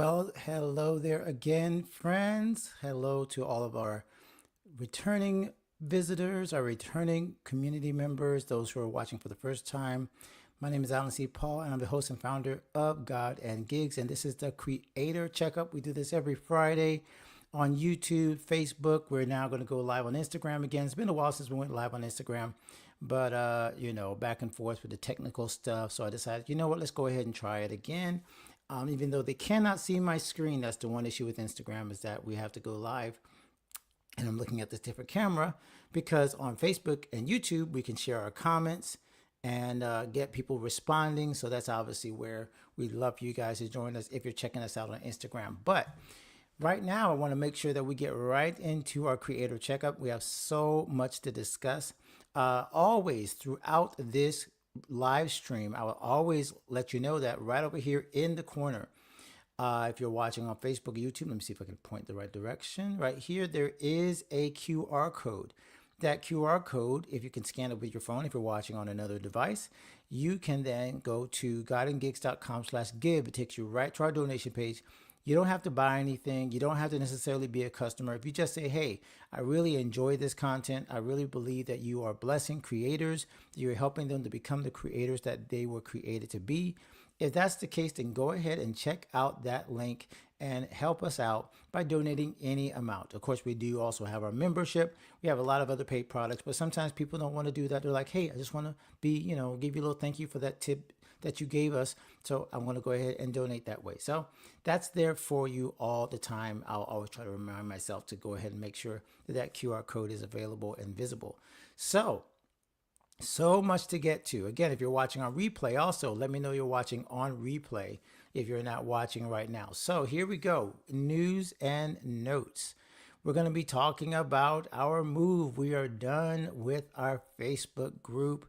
Well, hello there again, friends. Hello to all of our returning visitors, our returning community members, those who are watching for the first time. My name is Alan C. Paul, and I'm the host and founder of God and Gigs, and this is the Creator Checkup. We do this every Friday on YouTube, Facebook. We're now going to go live on Instagram again. It's been a while since we went live on Instagram, but back and forth with the technical stuff. So I decided, you know what, let's go ahead and try it again. Even though they cannot see my screen, that's the one issue with Instagram, is that we have to go live and I'm looking at this different camera, because on Facebook and YouTube we can share our comments and get people responding. So that's obviously where we'd love for you guys to join us if you're checking us out on Instagram. But right now I want to make sure that we get right into our creator checkup. We have so much to discuss. Always throughout this live stream, I will always let you know that right over here in the corner, if you're watching on Facebook or YouTube, let me see if I can point the right direction. Right here, there is a QR code. That QR code, if you can scan it with your phone, if you're watching on another device, you can then go to godandgigs.com/give. It takes you right to our donation page. You don't have to buy anything. You don't have to necessarily be a customer. If you just say, hey, I really enjoy this content. I really believe that you are blessing creators. You're helping them to become the creators that they were created to be. If that's the case, then go ahead and check out that link and help us out by donating any amount. Of course, we do also have our membership. We have a lot of other paid products, but sometimes people don't want to do that. They're like, hey, I just want to give you a little thank you for that tip that you gave us. So I'm going to go ahead and donate that way. So that's there for you all the time. I'll always try to remind myself to go ahead and make sure that that QR code is available and visible. So much to get to. Again, if you're watching on replay, also let me know you're watching on replay if you're not watching right now. So here we go. News and notes. We're going to be talking about our move. We are done with our Facebook group.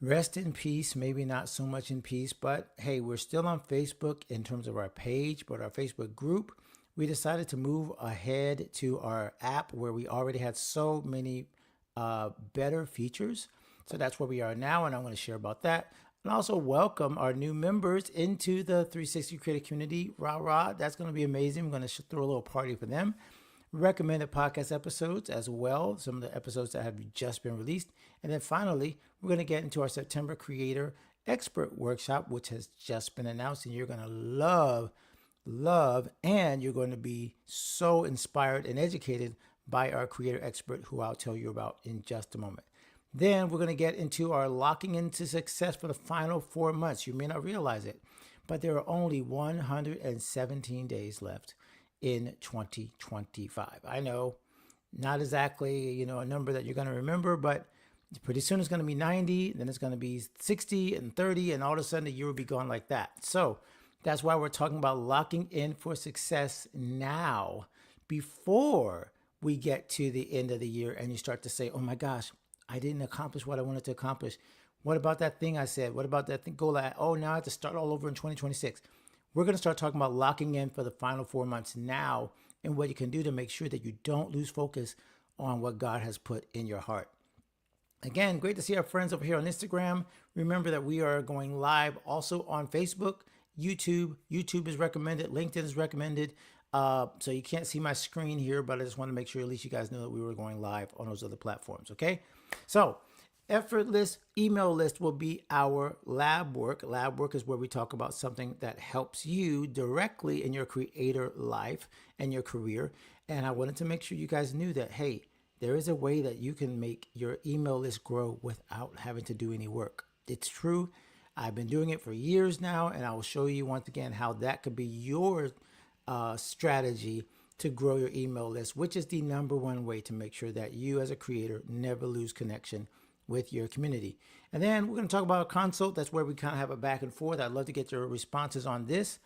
Rest in peace, maybe not so much in peace, but hey, we're still on Facebook in terms of our page, but our Facebook group, we decided to move ahead to our app where we already had so many better features. So that's where we are now, and I'm going to share about that. And also welcome our new members into the 360 Creative Community. Rah, rah. That's going to be amazing. I'm going to throw a little party for them. Recommended podcast episodes as well, some of the episodes that have just been released. And then finally, we're going to get into our September Creator Expert Workshop, which has just been announced, and you're going to love, and you're going to be so inspired and educated by our creator expert, who I'll tell you about in just a moment. Then we're going to get into our locking into success for the final 4 months. You may not realize it, but there are only 117 days left in 2025. I know, not exactly, a number that you're going to remember, but pretty soon it's going to be 90, then it's going to be 60 and 30, and all of a sudden the year will be gone like that. So that's why we're talking about locking in for success now, before we get to the end of the year and you start to say, oh my gosh, I didn't accomplish what I wanted to accomplish. What about that thing I said? What about that goal? Now I have to start all over in 2026. We're going to start talking about locking in for the final 4 months now, and what you can do to make sure that you don't lose focus on what God has put in your heart. Again, great to see our friends over here on Instagram. Remember that we are going live also on Facebook, YouTube. YouTube is recommended. LinkedIn is recommended. So you can't see my screen here, but I just want to make sure at least you guys know that we were going live on those other platforms. Okay. So Effortless email list will be our lab work. Lab work is where we talk about something that helps you directly in your creator life and your career. And I wanted to make sure you guys knew that, hey, there is a way that you can make your email list grow without having to do any work. It's true. I've been doing it for years now, and I will show you once again how that could be your strategy to grow your email list, which is the number one way to make sure that you as a creator never lose connection with your community. And then we're going to talk about a consult. That's where we kind of have a back and forth. I'd love to get your responses on this,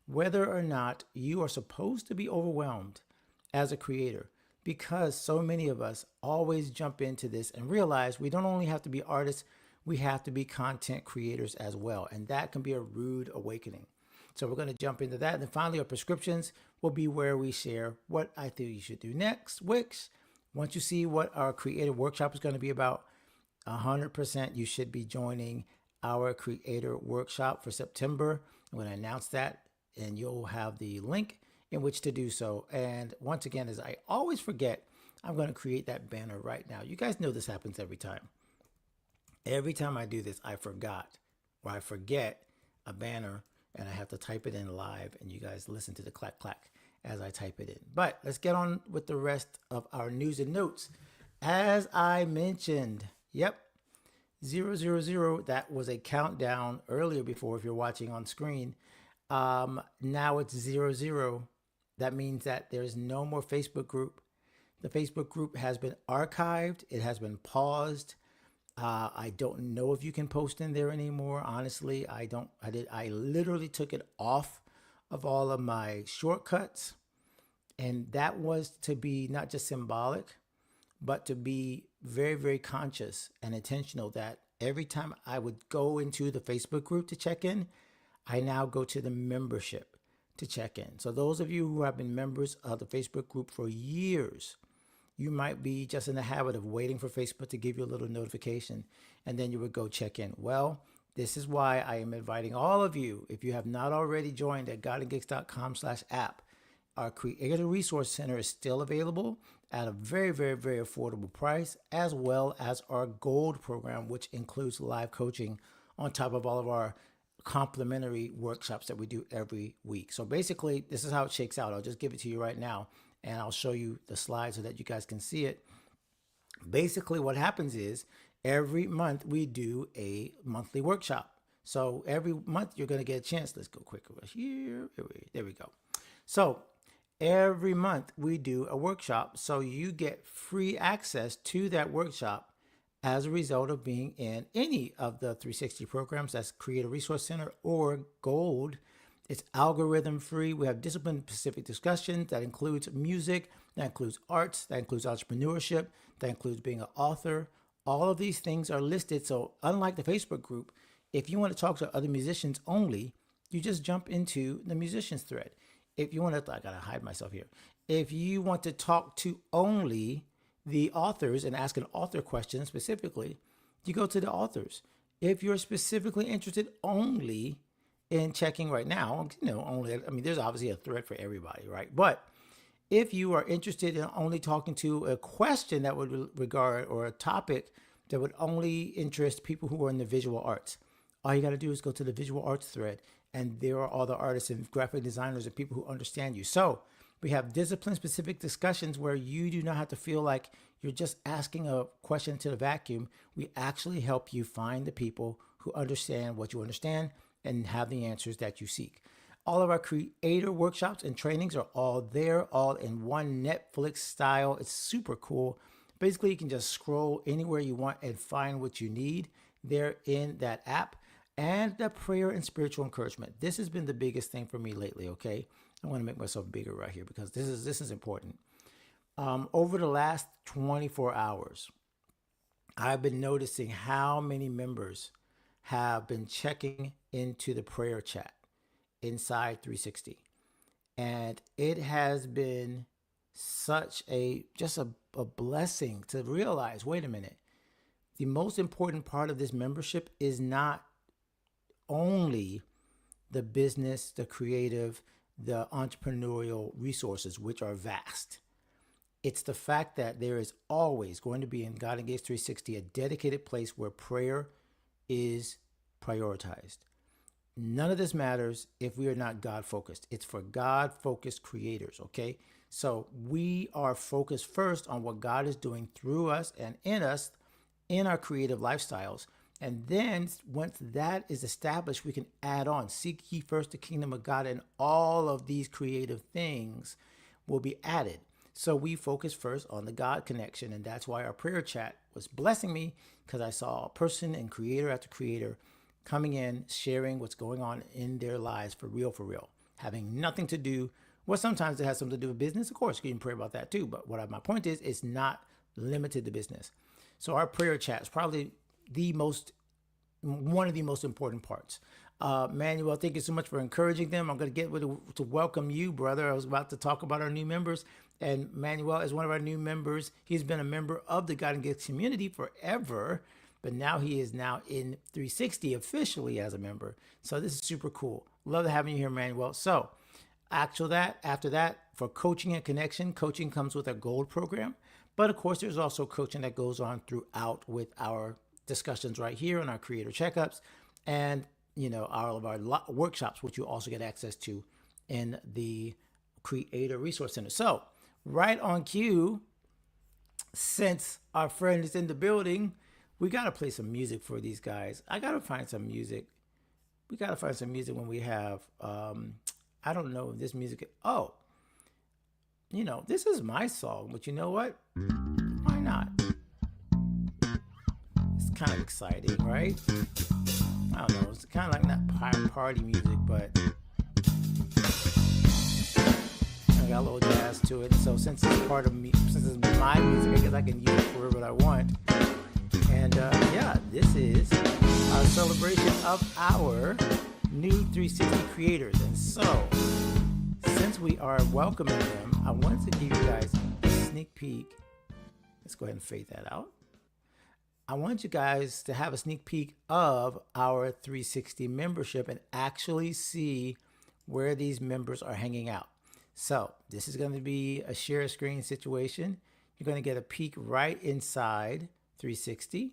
whether or not you are supposed to be overwhelmed as a creator, because so many of us always jump into this and realize we don't only have to be artists, we have to be content creators as well. And that can be a rude awakening. So we're going to jump into that. And then finally, our prescriptions will be where we share what I think you should do next. Wix, once you see what our creative workshop is going to be about, 100% you should be joining our creator workshop for September. I'm going to announce that and you'll have the link in which to do so. And once again, as I always forget, I'm going to create that banner right now. You guys know this happens every time. Every time I do this, I forget a banner, and I have to type it in live, and you guys listen to the clack clack as I type it in. But let's get on with the rest of our news and notes. As I mentioned, yep, 000, that was a countdown earlier before if you're watching on screen. Now it's 00. That means that there's no more Facebook group. The Facebook group has been archived. It has been paused. I don't know if you can post in there anymore. Honestly, I literally took it off of all of my shortcuts. And that was to be not just symbolic, but to be very, very conscious and intentional that every time I would go into the Facebook group to check in, I now go to the membership to check in. So those of you who have been members of the Facebook group for years, you might be just in the habit of waiting for Facebook to give you a little notification, and then you would go check in. Well, this is why I am inviting all of you, if you have not already joined at godandgeeks.com/app, our Creator Resource Center is still available at a very, very, very affordable price, as well as our Gold program, which includes live coaching on top of all of our complimentary workshops that we do every week. So basically, this is how it shakes out. I'll just give it to you right now, and I'll show you the slides so that you guys can see it. Basically, what happens is every month we do a monthly workshop. So every month you're going to get a chance. Let's go quicker here. There we go. So every month we do a workshop. So you get free access to that workshop as a result of being in any of the 360 programs. That's Creator Resource Center or Gold. It's algorithm free. We have discipline specific discussions that includes music, that includes arts, that includes entrepreneurship, that includes being an author. All of these things are listed. So unlike the Facebook group, if you want to talk to other musicians only, you just jump into the musicians thread. If you want to, I gotta hide myself here. If you want to talk to only the authors and ask an author question specifically, you go to the authors. If you're specifically interested only in checking right now, there's obviously a thread for everybody, right? But if you are interested in only talking to a question that would regard or a topic that would only interest people who are in the visual arts, all you got to do is go to the visual arts thread, and there are all the artists and graphic designers and people who understand you. So we have discipline specific discussions where you do not have to feel like you're just asking a question to the vacuum. We actually help you find the people who understand what you understand and have the answers that you seek. All of our creator workshops and trainings are all there, all in one Netflix style. It's super cool. Basically, you can just scroll anywhere you want and find what you need there in that app. And the prayer and spiritual encouragement. This has been the biggest thing for me lately, okay? I want to make myself bigger right here because this is important. Over the last 24 hours, I've been noticing how many members have been checking into the prayer chat inside 360. And it has been such a blessing to realize, wait a minute, the most important part of this membership is not only the business, the creative, the entrepreneurial resources, which are vast. It's the fact that there is always going to be in God and Gates 360 a dedicated place where prayer is prioritized. None of this matters if we are not God focused. It's for God focused creators, okay? So we are focused first on what God is doing through us and in us in our creative lifestyles. And then once that is established, we can add on. Seek ye first the kingdom of God, and all of these creative things will be added. So we focus first on the God connection. And that's why our prayer chat was blessing me, because I saw a person and creator after creator coming in, sharing what's going on in their lives for real, having nothing to do. Well, sometimes it has something to do with business. Of course, you can pray about that too. But my point is, it's not limited to business. So our prayer chat is probably one of the most important parts. Manuel, thank you so much for encouraging them. I'm going to get to welcome you, brother. I was about to talk about our new members, and Manuel is one of our new members. He's been a member of the God and Gifts community forever, but now he is now in 360 officially as a member. So this is super cool. Love having you here, Manuel. So, after that, for coaching and connection, coaching comes with a gold program. But of course, there's also coaching that goes on throughout with our discussions right here on our creator checkups and, all of our workshops, which you also get access to in the Creator Resource Center. So, right on cue, since our friend is in the building, we got to play some music for these guys. I got to find some music. We got to find some music when we have, I don't know if this music, this is my song, but you know what? Why not? It's kind of exciting, right? I don't know. It's kind of like not party music, but I got a little jazz to it. So since it's part of me, since it's my music, I guess I can use it for what I want. And this is our celebration of our new 360 creators. And so, since we are welcoming them, I wanted to give you guys a sneak peek. Let's go ahead and fade that out. I want you guys to have a sneak peek of our 360 membership and actually see where these members are hanging out. So this is going to be a share screen situation. You're going to get a peek right inside 360.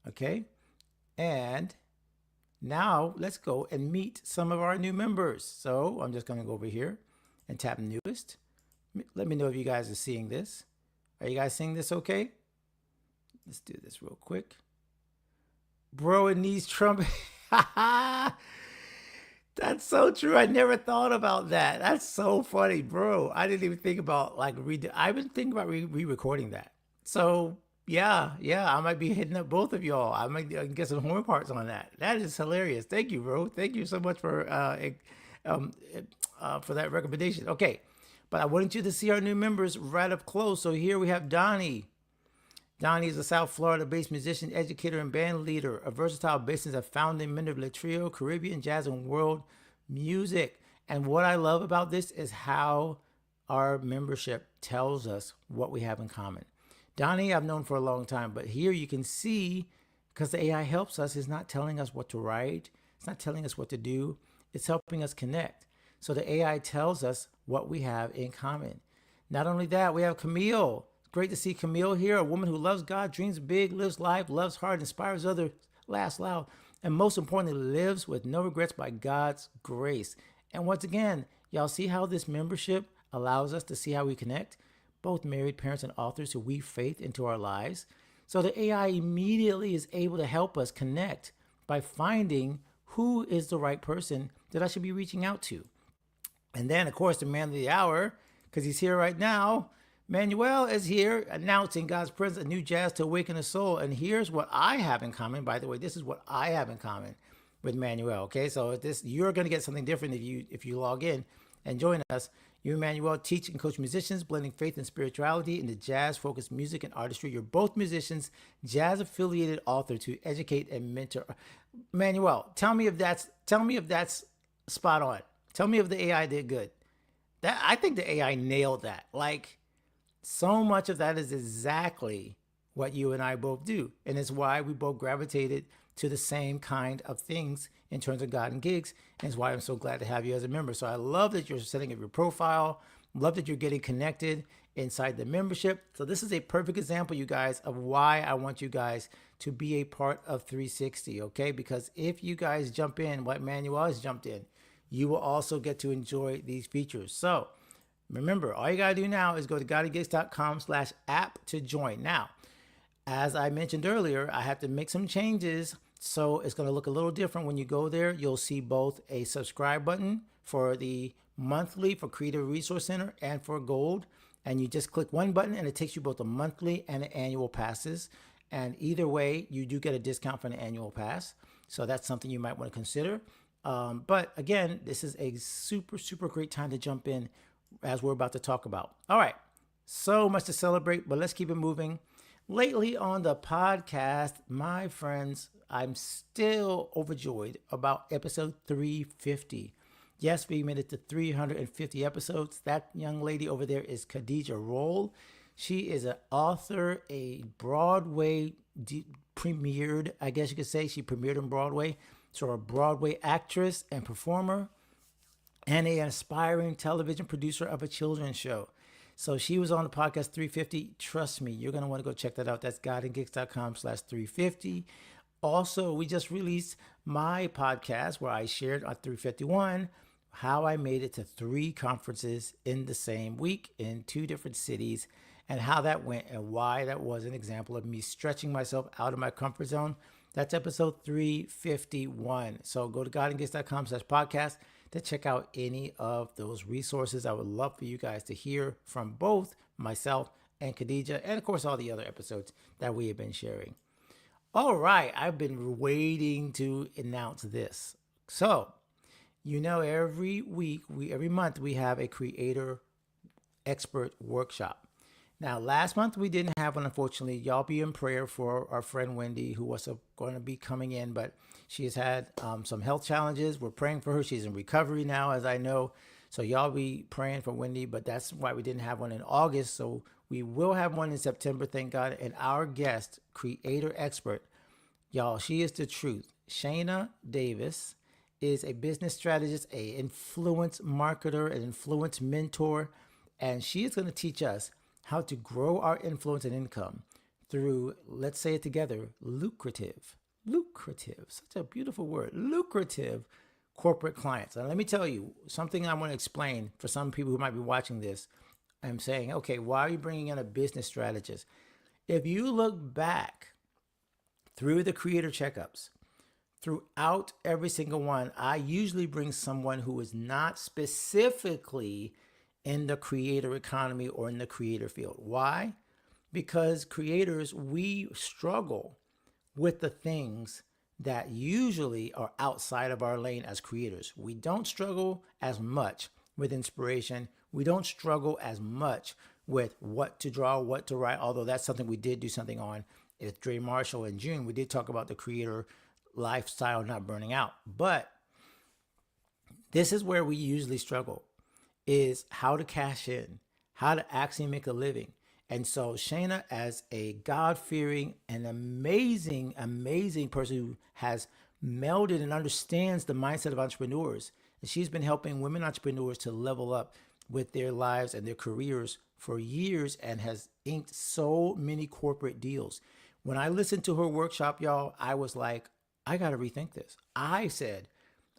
Okay. And now let's go and meet some of our new members. So I'm just going to go over here and tap newest. Let me know if you guys are seeing this. Are you guys seeing this okay? Let's do this real quick. Bro, it needs trumpet. That's so true. I never thought about that. That's so funny, bro. I didn't even think about I've been thinking about re-recording that. So yeah, I might be hitting up both of y'all. I might get some horn parts on that. That is hilarious. Thank you, bro. Thank you so much for that recommendation. Okay, but I wanted you to see our new members right up close. So here we have Donnie. Donnie is a South Florida-based musician, educator, and band leader, a versatile bassist and founding member of Le Trio, Caribbean jazz and world music. And what I love about this is how our membership tells us what we have in common. Donnie, I've known for a long time, but here you can see, because the AI helps us, it's not telling us what to write. It's not telling us what to do. It's helping us connect. So the AI tells us what we have in common. Not only that, we have Camille. Great to see Camille here, a woman who loves God, dreams big, lives life, loves hard, inspires others, laughs loud, and most importantly, lives with no regrets by God's grace. And once again, y'all see how this membership allows us to see how we connect? Both married parents and authors who weave faith into our lives. So the AI immediately is able to help us connect by finding who is the right person that I should be reaching out to. And then, of course, the man of the hour, because he's here right now, Manuel is here announcing God's presence, a new jazz to awaken the soul. And here's what I have in common. By the way, this is what I have in common with Manuel. Okay, so you're going to get something different if you log in and join us. You and Manuel teach and coach musicians, blending faith and spirituality into jazz-focused music and artistry. You're both musicians, jazz-affiliated author to educate and mentor. Manuel, tell me if that's spot on. Tell me if the AI did good. I think the AI nailed that. So much of that is exactly what you and I both do. And it's why we both gravitated to the same kind of things in terms of God and gigs. And it's why I'm so glad to have you as a member. So I love that you're setting up your profile. Love that you're getting connected inside the membership. So this is a perfect example, you guys, of why I want you guys to be a part of 360, okay? Because if you guys jump in, what Manuel has jumped in, you will also get to enjoy these features. So remember, all you got to do now is go to godandgigs.com/app to join. Now, as I mentioned earlier, I have to make some changes. So it's going to look a little different when you go there. You'll see both a subscribe button for the monthly for Creator Resource Center and for Gold. And you just click one button and it takes you both a monthly and an annual passes. And either way, you do get a discount for an annual pass. So that's something you might want to consider. But again, this is a super, super great time to jump in as we're about to talk about. All right, so much to celebrate, but let's keep it moving. Lately on the podcast, my friends, I'm still overjoyed about episode 350. Yes, we made it to 350 episodes. That young lady over there is Khadija Roll. She is an author, a Broadway premiered, I guess you could say. She premiered on Broadway. So a Broadway actress and performer and an aspiring television producer of a children's show. So she was on the podcast 350. Trust me, you're going to want to go check that out. That's godandgeeks.com/350. Also, we just released my podcast where I shared on 351 how I made it to 3 conferences in the same week in 2 different cities and how that went and why that was an example of me stretching myself out of my comfort zone. That's episode 351. So go to godandgeeks.com/podcast to check out any of those resources. I would love for you guys to hear from both myself and Khadija, and of course all the other episodes that we have been sharing. All right, I've been waiting to announce this. So, every month we have a creator expert workshop. Now, last month we didn't have one, unfortunately. Y'all be in prayer for our friend Wendy, who was going to be coming in, but she has had some health challenges. We're praying for her. She's in recovery now, as I know. So y'all be praying for Wendy, but that's why we didn't have one in August. So we will have one in September, thank God. And our guest, creator expert, y'all, she is the truth. Shayna Davis is a business strategist, an influence marketer, an influence mentor, and she is going to teach us how to grow our influence and income through, let's say it together, lucrative, such a beautiful word, lucrative corporate clients. And let me tell you something I want to explain for some people who might be watching this. I'm saying, okay, why are you bringing in a business strategist? If you look back through the creator checkups, throughout every single one, I usually bring someone who is not specifically in the creator economy or in the creator field. Why? Because creators, we struggle with the things that usually are outside of our lane as creators. We don't struggle as much with inspiration. We don't struggle as much with what to draw, what to write, although that's something we did do something on with Dre Marshall in June. We did talk about the creator lifestyle not burning out. But this is where we usually struggle, is how to cash in, how to actually make a living. And so Shayna, as a God-fearing and amazing person who has melded and understands the mindset of entrepreneurs, and she's been helping women entrepreneurs to level up with their lives and their careers for years and has inked so many corporate deals. When I listened to her workshop, y'all, I was like, I got to rethink this. I said,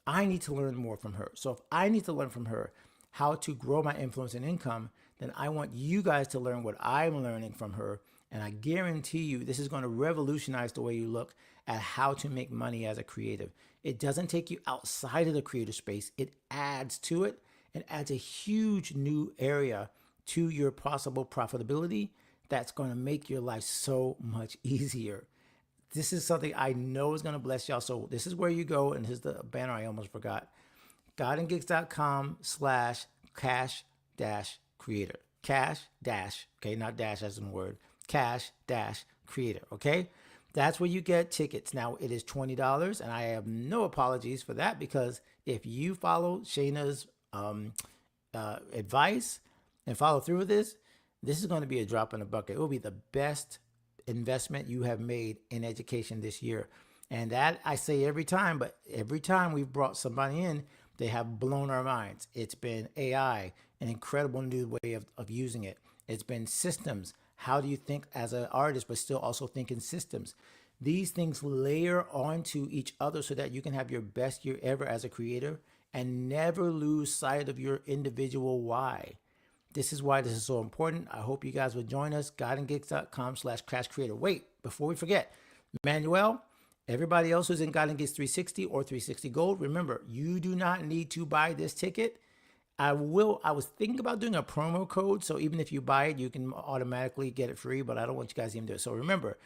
I need to learn more from her. So if I need to learn from her how to grow my influence and income, then I want you guys to learn what I'm learning from her. And I guarantee you, this is going to revolutionize the way you look at how to make money as a creative. It doesn't take you outside of the creative space. It adds to it and adds a huge new area to your possible profitability that's going to make your life so much easier. This is something I know is going to bless y'all. So this is where you go. And here's the banner I almost forgot. godandgeeks.com/cash-creator. Cash-, okay, not dash as in word. Cash-creator, okay? That's where you get tickets. Now, it is $20, and I have no apologies for that, because if you follow Shayna's advice and follow through with this is going to be a drop in the bucket. It will be the best investment you have made in education this year. And that I say every time, but every time we've brought somebody in, they have blown our minds. It's been AI, an incredible new way of using it. It's been systems. How do you think as an artist, but still also think in systems? These things layer onto each other so that you can have your best year ever as a creator and never lose sight of your individual why. This is why this is so important. I hope you guys will join us. godandgeeks.com/cash-creator. Wait, before we forget, Manuel, everybody else who's in God and Geeks 360 or 360 Gold, remember, you do not need to buy this ticket. I was thinking about doing a promo code, so even if you buy it, you can automatically get it free, but I don't want you guys to even do it. So remember,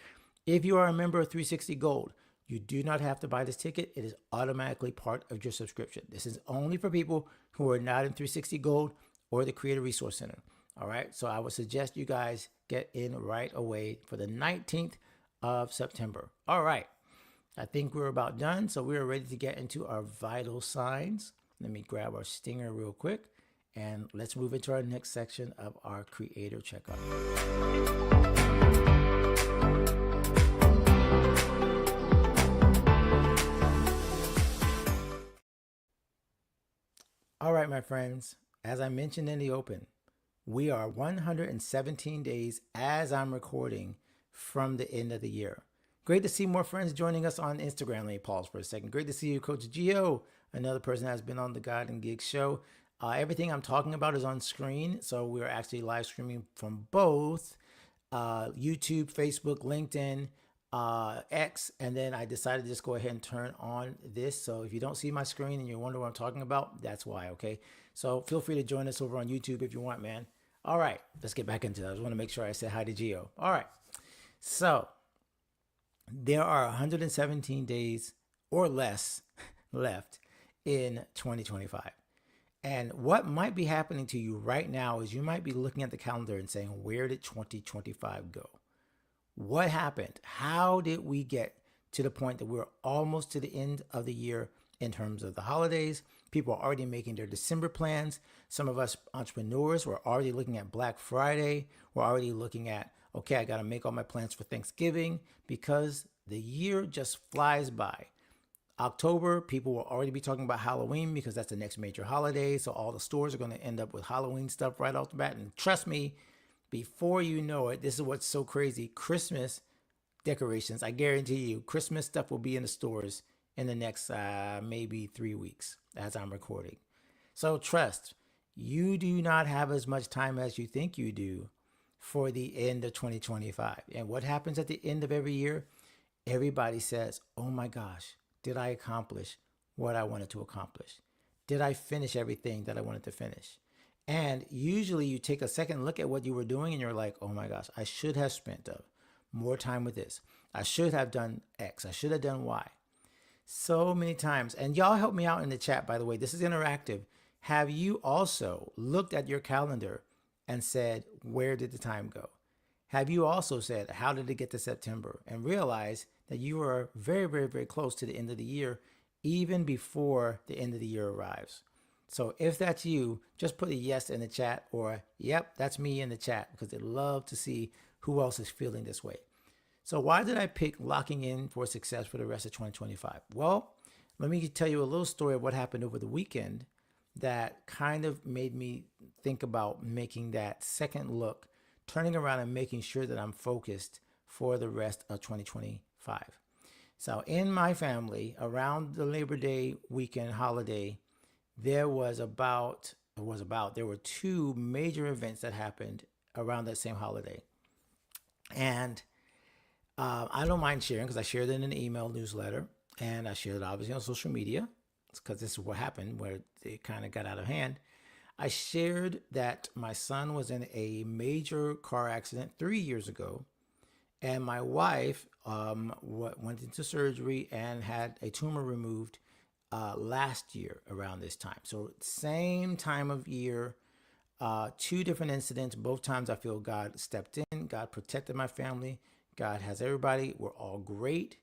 if you are a member of 360 Gold, you do not have to buy this ticket. It is automatically part of your subscription. This is only for people who are not in 360 Gold or the Creator Resource Center. All right, so I would suggest you guys get in right away for the 19th of September. All right, I think we're about done, so we're ready to get into our vital signs. Let me grab our stinger real quick, and let's move into our next section of our creator checkup. All right, my friends, as I mentioned in the open, we are 117 days as I'm recording from the end of the year. Great to see more friends joining us on Instagram. Let me pause for a second. Great to see you, Coach Gio, another person that has been on the God and Gig show. Everything I'm talking about is on screen, so we're actually live streaming from both YouTube, Facebook, LinkedIn, X, and then I decided to just go ahead and turn on this. So if you don't see my screen and you wonder what I'm talking about, that's why, okay? So feel free to join us over on YouTube if you want, man. All right, let's get back into that. I just want to make sure I said hi to Gio. All right, so there are 117 days or less left in 2025. And what might be happening to you right now is you might be looking at the calendar and saying, where did 2025 go? What happened? How did we get to the point that we're almost to the end of the year in terms of the holidays? People are already making their December plans. Some of us entrepreneurs were already looking at Black Friday. We're already looking at, okay, I got to make all my plans for Thanksgiving because the year just flies by. October, people will already be talking about Halloween because that's the next major holiday. So all the stores are going to end up with Halloween stuff right off the bat. And trust me, before you know it, this is what's so crazy. Christmas decorations, I guarantee you, Christmas stuff will be in the stores in the next maybe 3 weeks as I'm recording. So trust, you do not have as much time as you think you do for the end of 2025. And what happens at the end of every year? Everybody says, oh my gosh, did I accomplish what I wanted to accomplish? Did I finish everything that I wanted to finish? And usually you take a second look at what you were doing and you're like, oh my gosh, I should have spent more time with this. I should have done X. I should have done Y. So many times. And y'all help me out in the chat, by the way. This is interactive. Have you also looked at your calendar and said, where did the time go? Have you also said, how did it get to September? And realize that you are very, very, very close to the end of the year, even before the end of the year arrives. So if that's you, just put a yes in the chat or, yep, that's me in the chat because they'd love to see who else is feeling this way. So why did I pick locking in for success for the rest of 2025? Well, let me tell you a little story of what happened over the weekend that kind of made me think about making that second look, turning around and making sure that I'm focused for the rest of 2025. So in my family, around the Labor Day weekend holiday, there were two major events that happened around that same holiday. And I don't mind sharing because I shared it in an email newsletter and I shared it obviously on social media because this is what happened where it kind of got out of hand. I shared that my son was in a major car accident 3 years ago, and my wife went into surgery and had a tumor removed last year around this time. So same time of year, two different incidents. Both times I feel God stepped in, God protected my family, God has everybody. We're all great.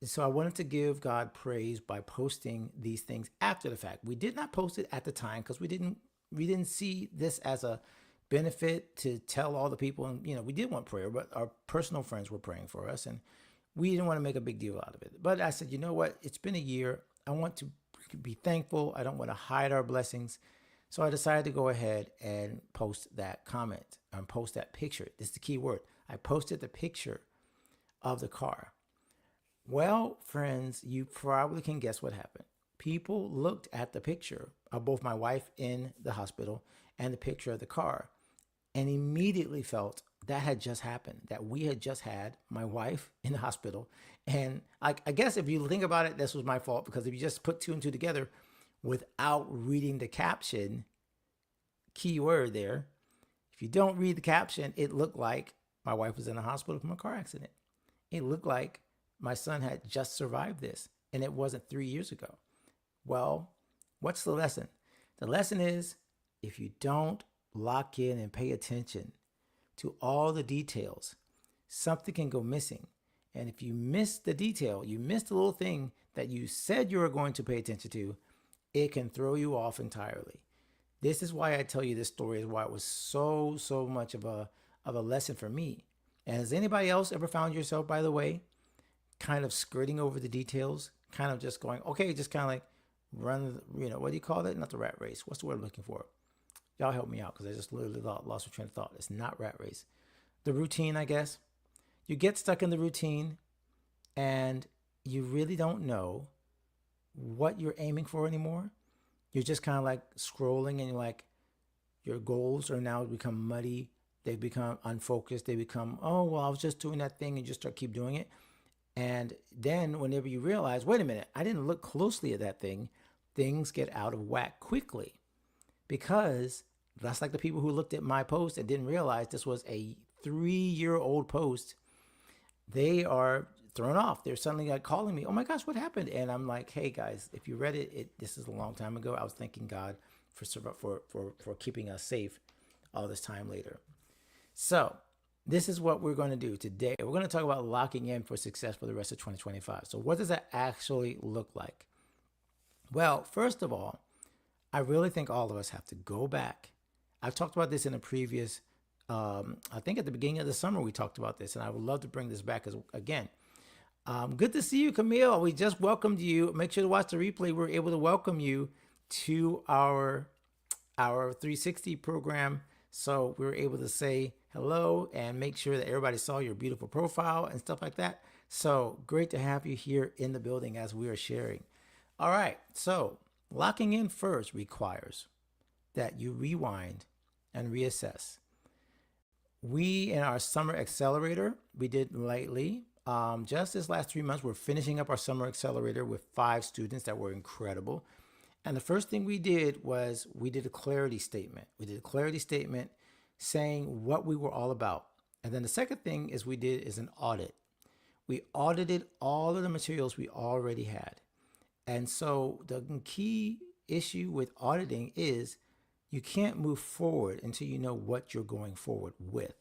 So I wanted to give God praise by posting these things after the fact. We did not post it at the time because we didn't see this as a benefit to tell all the people. And we did want prayer, but our personal friends were praying for us, and we didn't want to make a big deal out of it. But I said, you know what? It's been a year. I want to be thankful. I don't want to hide our blessings. So I decided to go ahead and post that comment and post that picture. This is the key word. I posted the picture of the car. Well, friends, you probably can guess what happened. People looked at the picture of both my wife in the hospital and the picture of the car and immediately felt that had just happened, that we had just had my wife in the hospital. And I guess if you think about it, this was my fault because if you just put two and two together without reading the caption, key word there, if you don't read the caption, it looked like my wife was in the hospital from a car accident. It looked like my son had just survived this, and it wasn't 3 years ago. Well, what's the lesson? The lesson is if you don't lock in and pay attention to all the details, something can go missing. And if you miss the detail, you miss the little thing that you said you were going to pay attention to, it can throw you off entirely. This is why I tell you this story, is why it was so much of a lesson for me. And has anybody else ever found yourself, by the way, kind of skirting over the details, kind of just going, okay, just kind of like, run, what do you call it? Not the rat race. What's the word I'm looking for? Y'all help me out because I just literally lost my train of thought. It's not rat race. The routine, I guess. You get stuck in the routine and you really don't know what you're aiming for anymore. You're just kind of like scrolling and you're like, your goals are now become muddy. They become unfocused. They become, oh, well, I was just doing that thing, and just keep doing it. And then whenever you realize, wait a minute, I didn't look closely at that thing, things get out of whack quickly. Because that's like the people who looked at my post and didn't realize this was a 3-year-old post. They are thrown off. They're suddenly like calling me, oh my gosh, what happened? And I'm like, hey guys, if you read it, this is a long time ago. I was thanking God for keeping us safe all this time later. So this is what we're going to do today. We're going to talk about locking in for success for the rest of 2025. So what does that actually look like? Well, first of all, I really think all of us have to go back. I've talked about this in a previous, I think at the beginning of the summer, we talked about this, and I would love to bring this back again. Good to see you, Camille. We just welcomed you. Make sure to watch the replay. We're able to welcome you to our 360 program. So we were able to say hello and make sure that everybody saw your beautiful profile and stuff like that. So great to have you here in the building as we are sharing. All right. So locking in first requires that you rewind and reassess. We, in our summer accelerator, we did lately, just this last 3 months, we're finishing up our summer accelerator with 5 students that were incredible. And the first thing we did was we did a clarity statement. We did a clarity statement saying what we were all about. And then the second thing is we did is an audit. We audited all of the materials we already had. And so the key issue with auditing is you can't move forward until you know what you're going forward with.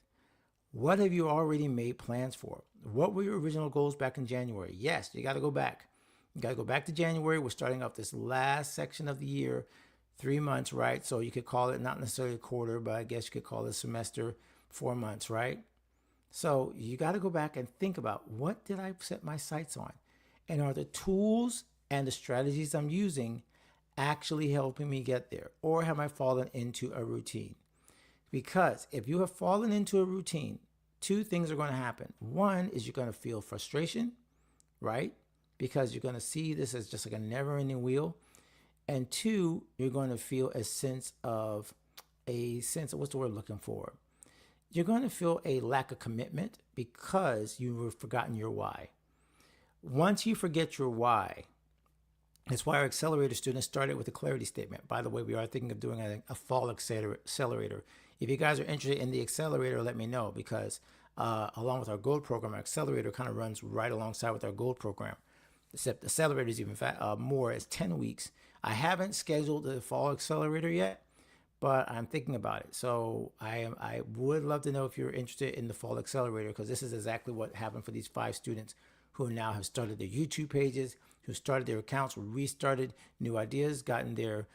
What have you already made plans for? What were your original goals back in January? Yes, you got to go back. You got to go back to January. We're starting off this last section of the year, 3 months, right? So you could call it not necessarily a quarter, but I guess you could call it a semester, 4 months, right? So you got to go back and think about, what did I set my sights on? And are the tools and the strategies I'm using actually helping me get there? Or have I fallen into a routine? Because if you have fallen into a routine, 2 things are going to happen. One is you're going to feel frustration, right? Because you're going to see this as just like a never-ending wheel. And 2, you're going to feel a sense of what's the word I'm looking for? You're going to feel a lack of commitment because you've forgotten your why. Once you forget your why, that's why our accelerator students started with a clarity statement. By the way, we are thinking of doing a fall accelerator. If you guys are interested in the accelerator, let me know, because along with our gold program, our accelerator kind of runs right alongside with our gold program. Except the accelerator is even more. It's 10 weeks. I haven't scheduled the fall accelerator yet, but I'm thinking about it. So I would love to know if you're interested in the fall accelerator, because this is exactly what happened for these 5 students who now have started their YouTube pages, who started their accounts, restarted new ideas, gotten their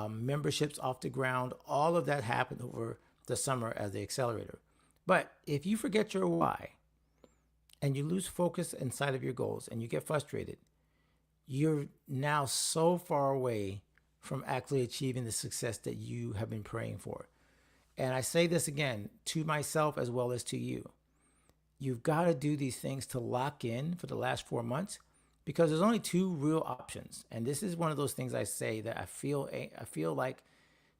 memberships off the ground. All of that happened over the summer as the accelerator. But if you forget your why and you lose focus inside of your goals and you get frustrated, you're now so far away from actually achieving the success that you have been praying for. And I say this again to myself as well as to you. You've got to do these things to lock in for the last 4 months, because there's only 2 real options. And this is one of those things I say that I feel like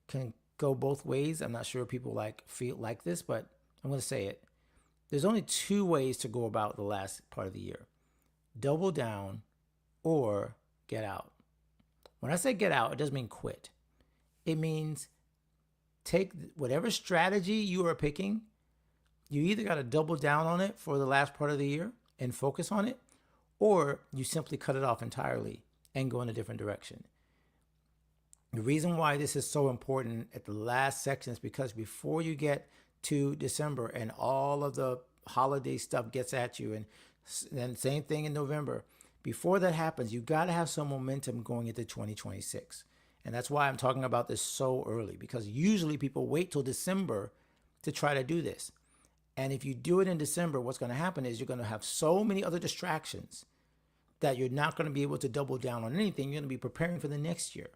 can go both ways. I'm not sure if people feel like this, but I'm going to say it. There's only 2 ways to go about the last part of the year: double down or get out. When I say get out, it doesn't mean quit. It means take whatever strategy you are picking. You either got to double down on it for the last part of the year and focus on it, or you simply cut it off entirely and go in a different direction. The reason why this is so important at the last section is because before you get to December and all of the holiday stuff gets at you, and then same thing in November, before that happens, you got to have some momentum going into 2026. And that's why I'm talking about this so early, because usually people wait till December to try to do this. And if you do it in December, what's going to happen is you're going to have so many other distractions that you're not going to be able to double down on anything. You're going to be preparing for the next year.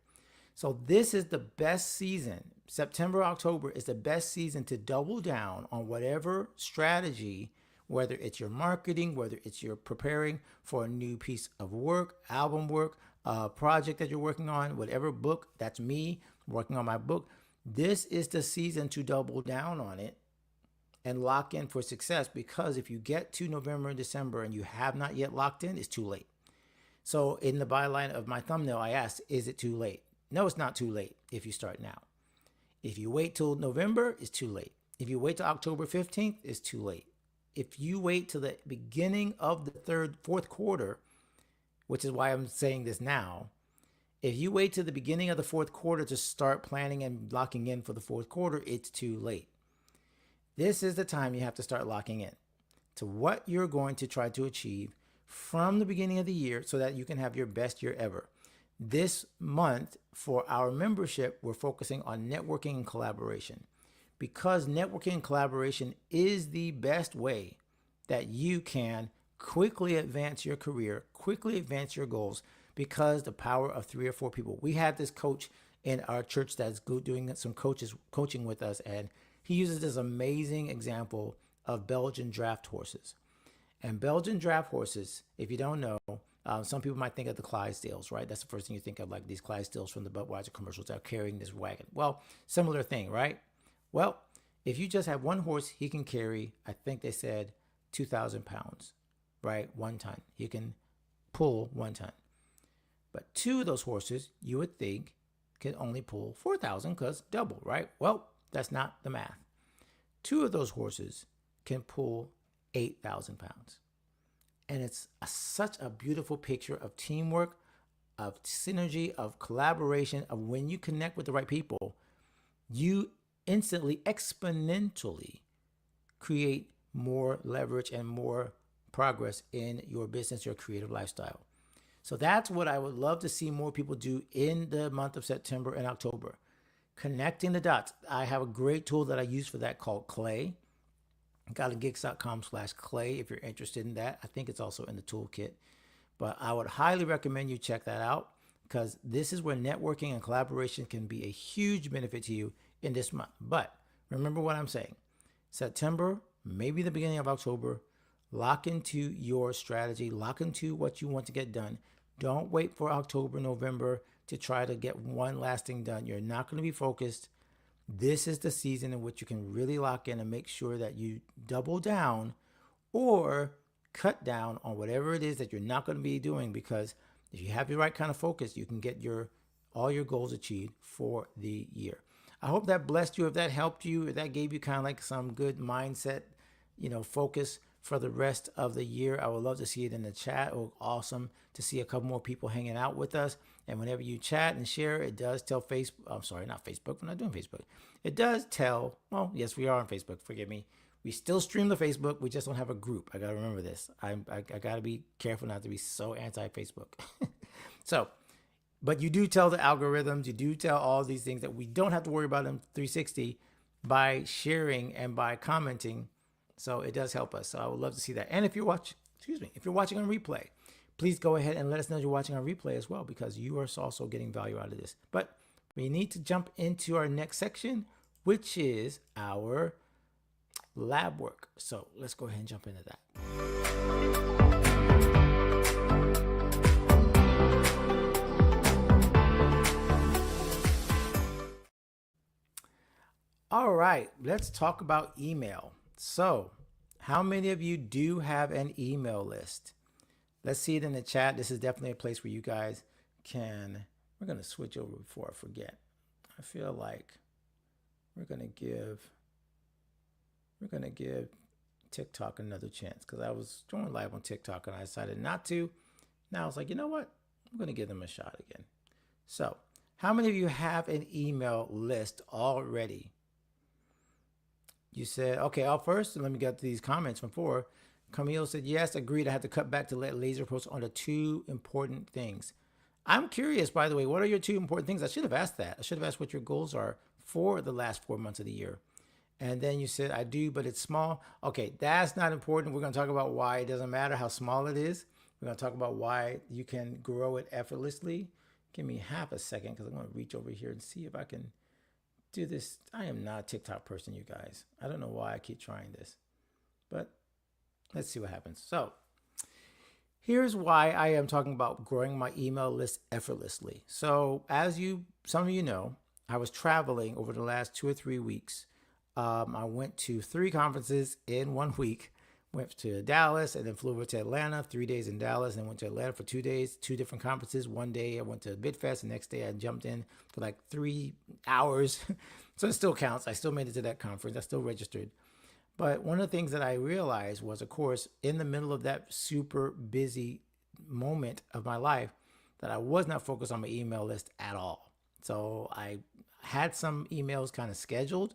So this is the best season. September, October is the best season to double down on whatever strategy, whether it's your marketing, whether it's your preparing for a new piece of work, album work, project that you're working on, whatever book. That's me working on my book. This is the season to double down on it and lock in for success, because if you get to November and December and you have not yet locked in, it's too late. So in the byline of my thumbnail, I asked, is it too late? No, it's not too late if you start now. If you wait till November, it's too late. If you wait till October 15th, it's too late. If you wait till the beginning of the fourth quarter, which is why I'm saying this now, if you wait till the beginning of the fourth quarter to start planning and locking in for the fourth quarter, it's too late. This is the time you have to start locking in to what you're going to try to achieve from the beginning of the year so that you can have your best year ever. This month for our membership, we're focusing on networking and collaboration, because networking and collaboration is the best way that you can quickly advance your career, quickly advance your goals, because the power of 3 or 4 people. We had this coach in our church that's doing some coaching with us, and he uses this amazing example of Belgian draft horses. And Belgian draft horses, if you don't know, some people might think of the Clydesdales, right? That's the first thing you think of, like these Clydesdales from the Budweiser commercials that are carrying this wagon. Well, similar thing, right? Well, if you just have one horse, he can carry, I think they said 2,000 pounds, right? 1 ton. He can pull 1 ton. But 2 of those horses, you would think, can only pull 4,000 because double, right? Well, that's not the math. 2 of those horses can pull 8,000 pounds. And it's such a beautiful picture of teamwork, of synergy, of collaboration, of when you connect with the right people, you instantly, exponentially create more leverage and more progress in your business, your creative lifestyle. So that's what I would love to see more people do in the month of September and October. Connecting the dots. I have a great tool that I use for that called Clay. GotAGigs.com/Clay if you're interested in that. I think it's also in the toolkit. But I would highly recommend you check that out, because this is where networking and collaboration can be a huge benefit to you in this month. But remember what I'm saying. September, maybe the beginning of October, lock into your strategy, lock into what you want to get done. Don't wait for October, November to try to get one last thing done. You're not going to be focused. This is the season in which you can really lock in and make sure that you double down or cut down on whatever it is that you're not going to be doing, because if you have the right kind of focus, you can get all your goals achieved for the year. I hope that blessed you. If that helped you, if that gave you kind of like some good mindset, focus for the rest of the year, I would love to see it in the chat. It would be awesome to see a couple more people hanging out with us. And whenever you chat and share, it does tell Facebook. I'm sorry, not Facebook. We're not doing Facebook. It does tell. Well, yes, we are on Facebook. Forgive me. We still stream the Facebook. We just don't have a group. I got to remember this. I got to be careful not to be so anti-Facebook. So, but you do tell the algorithms. You do tell all these things that we don't have to worry about in 360 by sharing and by commenting. So it does help us. So I would love to see that. And if you're watching on replay, please go ahead and let us know you're watching on replay as well, because you are also getting value out of this. But we need to jump into our next section, which is our lab work. So let's go ahead and jump into that. All right, let's talk about email. So, how many of you do have an email list? Let's see it in the chat. This is definitely a place where you guys can. We're going to switch over before I forget. I feel like we're going to give TikTok another chance, because I was going live on TikTok and I decided not to. Now I was like, you know what? I'm going to give them a shot again. So, how many of you have an email list already? You said, okay, first, let me get to these comments from 4. Camille said, yes, agreed. I had to cut back to let Laser post on the 2 important things. I'm curious, by the way, what are your 2 important things? I should have asked that. I should have asked what your goals are for the last 4 months of the year. And then you said, I do, but it's small. Okay, that's not important. We're going to talk about why it doesn't matter how small it is. We're going to talk about why you can grow it effortlessly. Give me half a second because I'm going to reach over here and see if I can do this. I am not a TikTok person, you guys. I don't know why I keep trying this, but let's see what happens. So here's why I am talking about growing my email list effortlessly. So as some of you know, I was traveling over the last 2 or 3 weeks. I went to 3 conferences in 1 week. Went to Dallas and then flew over to Atlanta, 3 days in Dallas, and then went to Atlanta for 2 days, 2 different conferences. One day I went to BitFest, the next day I jumped in for like 3 hours. So it still counts. I still made it to that conference. I still registered. But one of the things that I realized was, of course, in the middle of that super busy moment of my life, that I was not focused on my email list at all. So I had some emails kind of scheduled,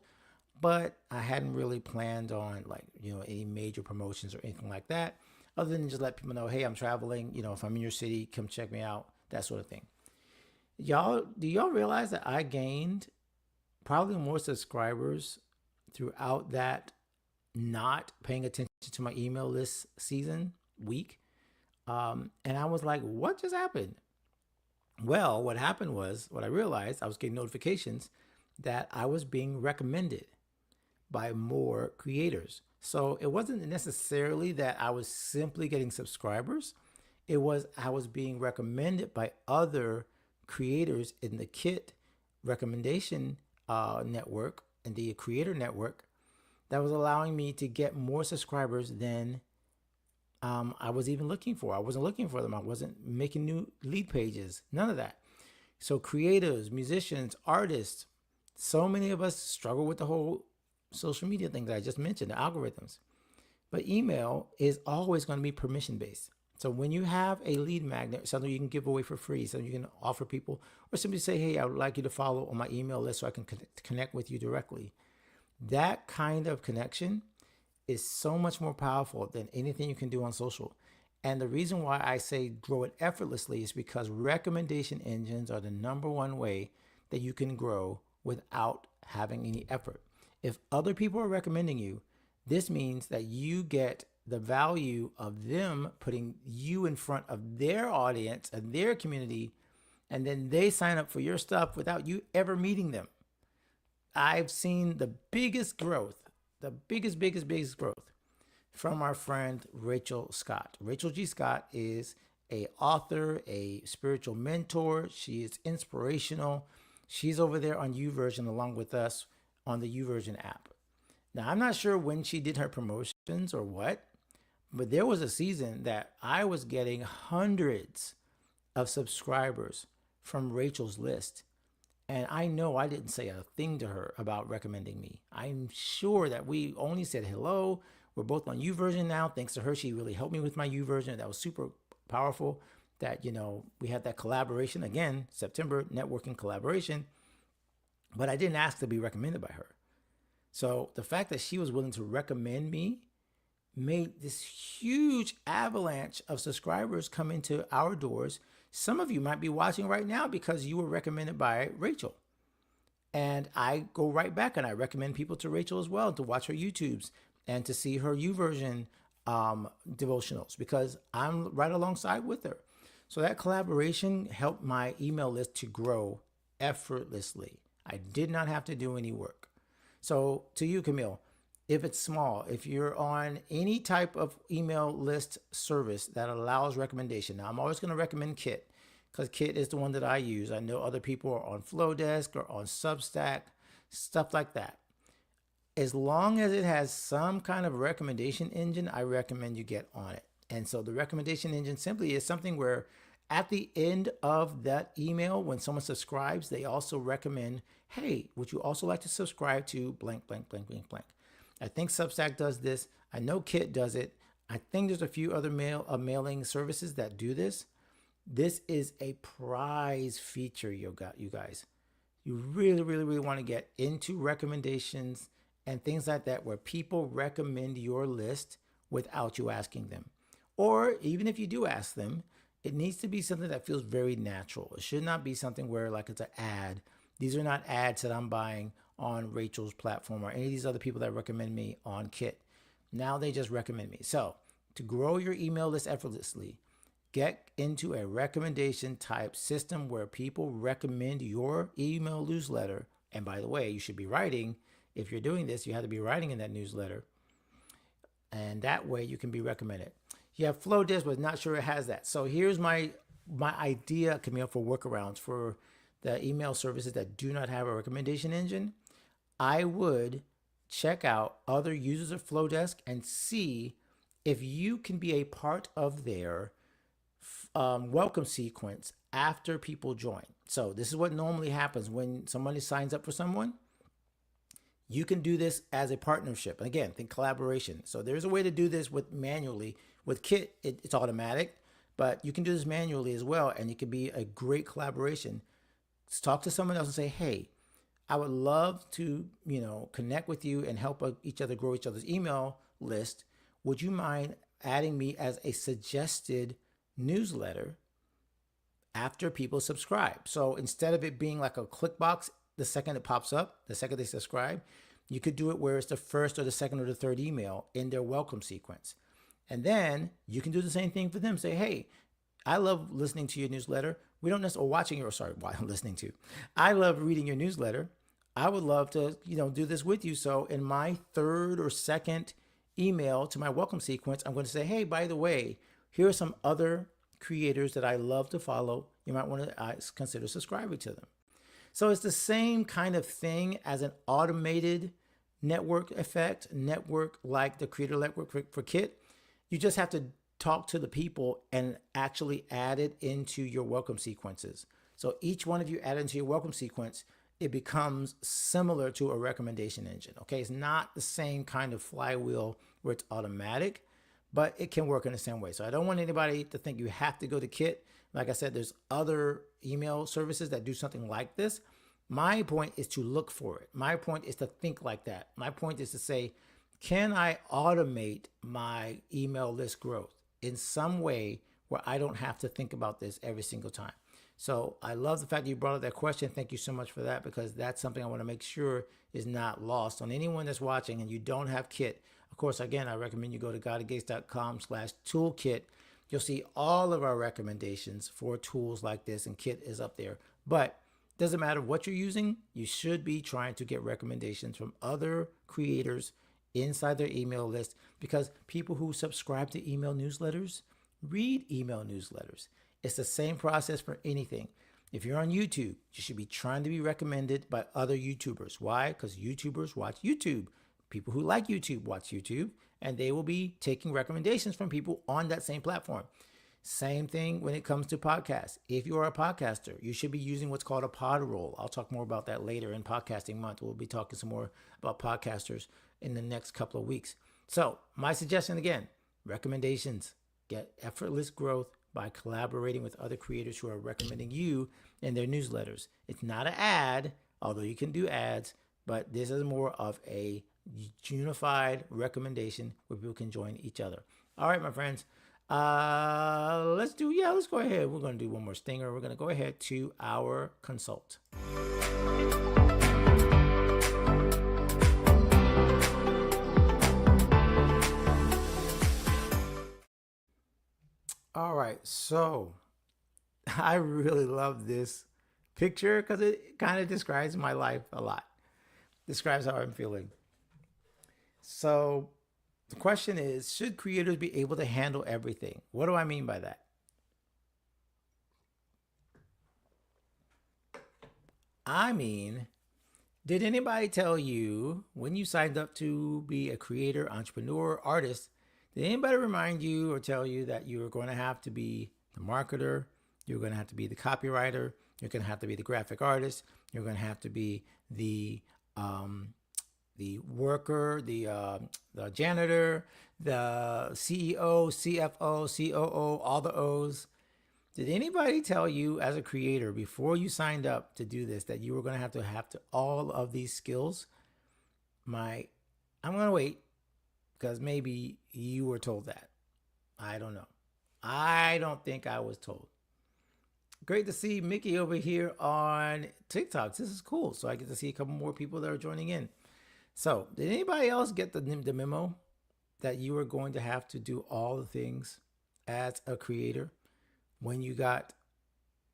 but I hadn't really planned on any major promotions or anything like that, other than just let people know, hey, I'm traveling. If I'm in your city, come check me out, that sort of thing. Do y'all realize that I gained probably more subscribers throughout that not paying attention to my email list week? And I was like, what just happened? Well, what happened was, what I realized, I was getting notifications that I was being recommended by more creators. So it wasn't necessarily that I was simply getting subscribers. It was I was being recommended by other creators in the Kit recommendation network and the creator network that was allowing me to get more subscribers than I was even looking for. I wasn't looking for them. I wasn't making new lead pages, none of that. So creators, musicians, artists, so many of us struggle with the whole social media thing that I just mentioned, the algorithms. But email is always going to be permission based. So when you have a lead magnet, something you can give away for free, something you can offer people, or simply say, hey, I would like you to follow on my email list so I can connect with you directly. That kind of connection is so much more powerful than anything you can do on social. And the reason why I say grow it effortlessly is because recommendation engines are the #1 way that you can grow without having any effort. If other people are recommending you, this means that you get the value of them putting you in front of their audience and their community, and then they sign up for your stuff without you ever meeting them. I've seen the biggest growth, the biggest growth from our friend Rachel Scott. Rachel G. Scott is an author, a spiritual mentor. She is inspirational. She's over there on YouVersion along with us on the YouVersion app. Now, I'm not sure when she did her promotions or what, but there was a season that I was getting hundreds of subscribers from Rachel's list. And I know I didn't say a thing to her about recommending me. I'm sure that we only said hello. We're both on YouVersion now. Thanks to her, she really helped me with my YouVersion. That was super powerful that, we had that collaboration. Again, September networking collaboration. But I didn't ask to be recommended by her. So the fact that she was willing to recommend me made this huge avalanche of subscribers come into our doors. Some of you might be watching right now because you were recommended by Rachel. And I go right back and I recommend people to Rachel as well to watch her YouTubes and to see her YouVersion devotionals because I'm right alongside with her. So that collaboration helped my email list to grow effortlessly. I did not have to do any work. So to you, Camille, if it's small, if you're on any type of email list service that allows recommendation, now I'm always going to recommend Kit because Kit is the one that I use. I know other people are on Flowdesk or on Substack, stuff like that. As long as it has some kind of recommendation engine, I recommend you get on it. And so the recommendation engine simply is something where at the end of that email, when someone subscribes, they also recommend, hey, would you also like to subscribe to blank, blank, blank, blank, blank. I think Substack does this. I know Kit does it. I think there's a few other mailing services that do this. This is a prize feature, you guys. You really, really, really want to get into recommendations and things like that where people recommend your list without you asking them. Or even if you do ask them, it needs to be something that feels very natural. It should not be something where like it's an ad. These are not ads that I'm buying on Rachel's platform or any of these other people that recommend me on Kit. Now they just recommend me. So to grow your email list effortlessly, get into a recommendation type system where people recommend your email newsletter. And by the way, you should be writing. If you're doing this, you have to be writing in that newsletter. And that way you can be recommended. You have Flowdesk, but not sure it has that. So here's my idea, Camille, for workarounds for the email services that do not have a recommendation engine. I would check out other users of Flowdesk and see if you can be a part of their welcome sequence after people join. So this is what normally happens when somebody signs up for someone. You can do this as a partnership. And again, think collaboration. So there's a way to do this with manually. With Kit, it's automatic, but you can do this manually as well. And it can be a great collaboration. Let's talk to someone else and say, hey, I would love to, connect with you and help each other grow each other's email list. Would you mind adding me as a suggested newsletter after people subscribe? So instead of it being like a click box, the second it pops up, the second they subscribe, you could do it where it's the first or the second or the third email in their welcome sequence. And then you can do the same thing for them. Say, hey, I love listening to your newsletter. We don't necessarily, or watching your, sorry, listening to. I love reading your newsletter. I would love to, do this with you. So in my third or second email to my welcome sequence, I'm going to say, hey, by the way, here are some other creators that I love to follow. You might want to consider subscribing to them. So it's the same kind of thing as an automated network effect, network like the Creator Network for Kit. You just have to talk to the people and actually add it into your welcome sequences. So each one of you add into your welcome sequence, it becomes similar to a recommendation engine. Okay, it's not the same kind of flywheel where it's automatic, but it can work in the same way. So I don't want anybody to think you have to go to Kit. Like I said, there's other email services that do something like this. My point is to look for it. My point is to think like that. My point is to say, can I automate my email list growth in some way where I don't have to think about this every single time? So I love the fact that you brought up that question. Thank you so much for that, because that's something I want to make sure is not lost on anyone that's watching and you don't have Kit. Of course, again, I recommend you go to godagates.com/toolkit. You'll see all of our recommendations for tools like this, and Kit is up there. But it doesn't matter what you're using, you should be trying to get recommendations from other creators inside their email list, because people who subscribe to email newsletters read email newsletters. It's the same process for anything. If you're on YouTube, you should be trying to be recommended by other YouTubers. Why? Because YouTubers watch YouTube. People who like YouTube watch YouTube, and they will be taking recommendations from people on that same platform. Same thing when it comes to podcasts. If you are a podcaster, you should be using what's called a pod roll. I'll talk more about that later in Podcasting Month. We'll be talking some more about podcasters in the next couple of weeks. So my suggestion again, recommendations. Get effortless growth by collaborating with other creators who are recommending you in their newsletters. It's not an ad, although you can do ads, but this is more of a unified recommendation where people can join each other. All right, my friends. Let's go ahead. We're going to do one more stinger. We're going to go ahead to our consult. All right, so I really love this picture because it kind of describes my life a lot. Describes how I'm feeling. So the question is, should creators be able to handle everything? What do I mean by that? I mean, did anybody tell you when you signed up to be a creator, entrepreneur, artist, did anybody remind you or tell you that you were going to have to be the marketer, you're going to have to be the copywriter, you're going to have to be the graphic artist, you're going to have to be the worker, the janitor, the CEO, CFO, COO, all the O's? Did anybody tell you as a creator before you signed up to do this that you were going to have all of these skills? I'm going to wait, because maybe you were told that. I don't know. I don't think I was told. Great to see Mickey over here on TikTok. This is cool. So I get to see a couple more people that are joining in. So did anybody else get the memo that you were going to have to do all the things as a creator? when you got,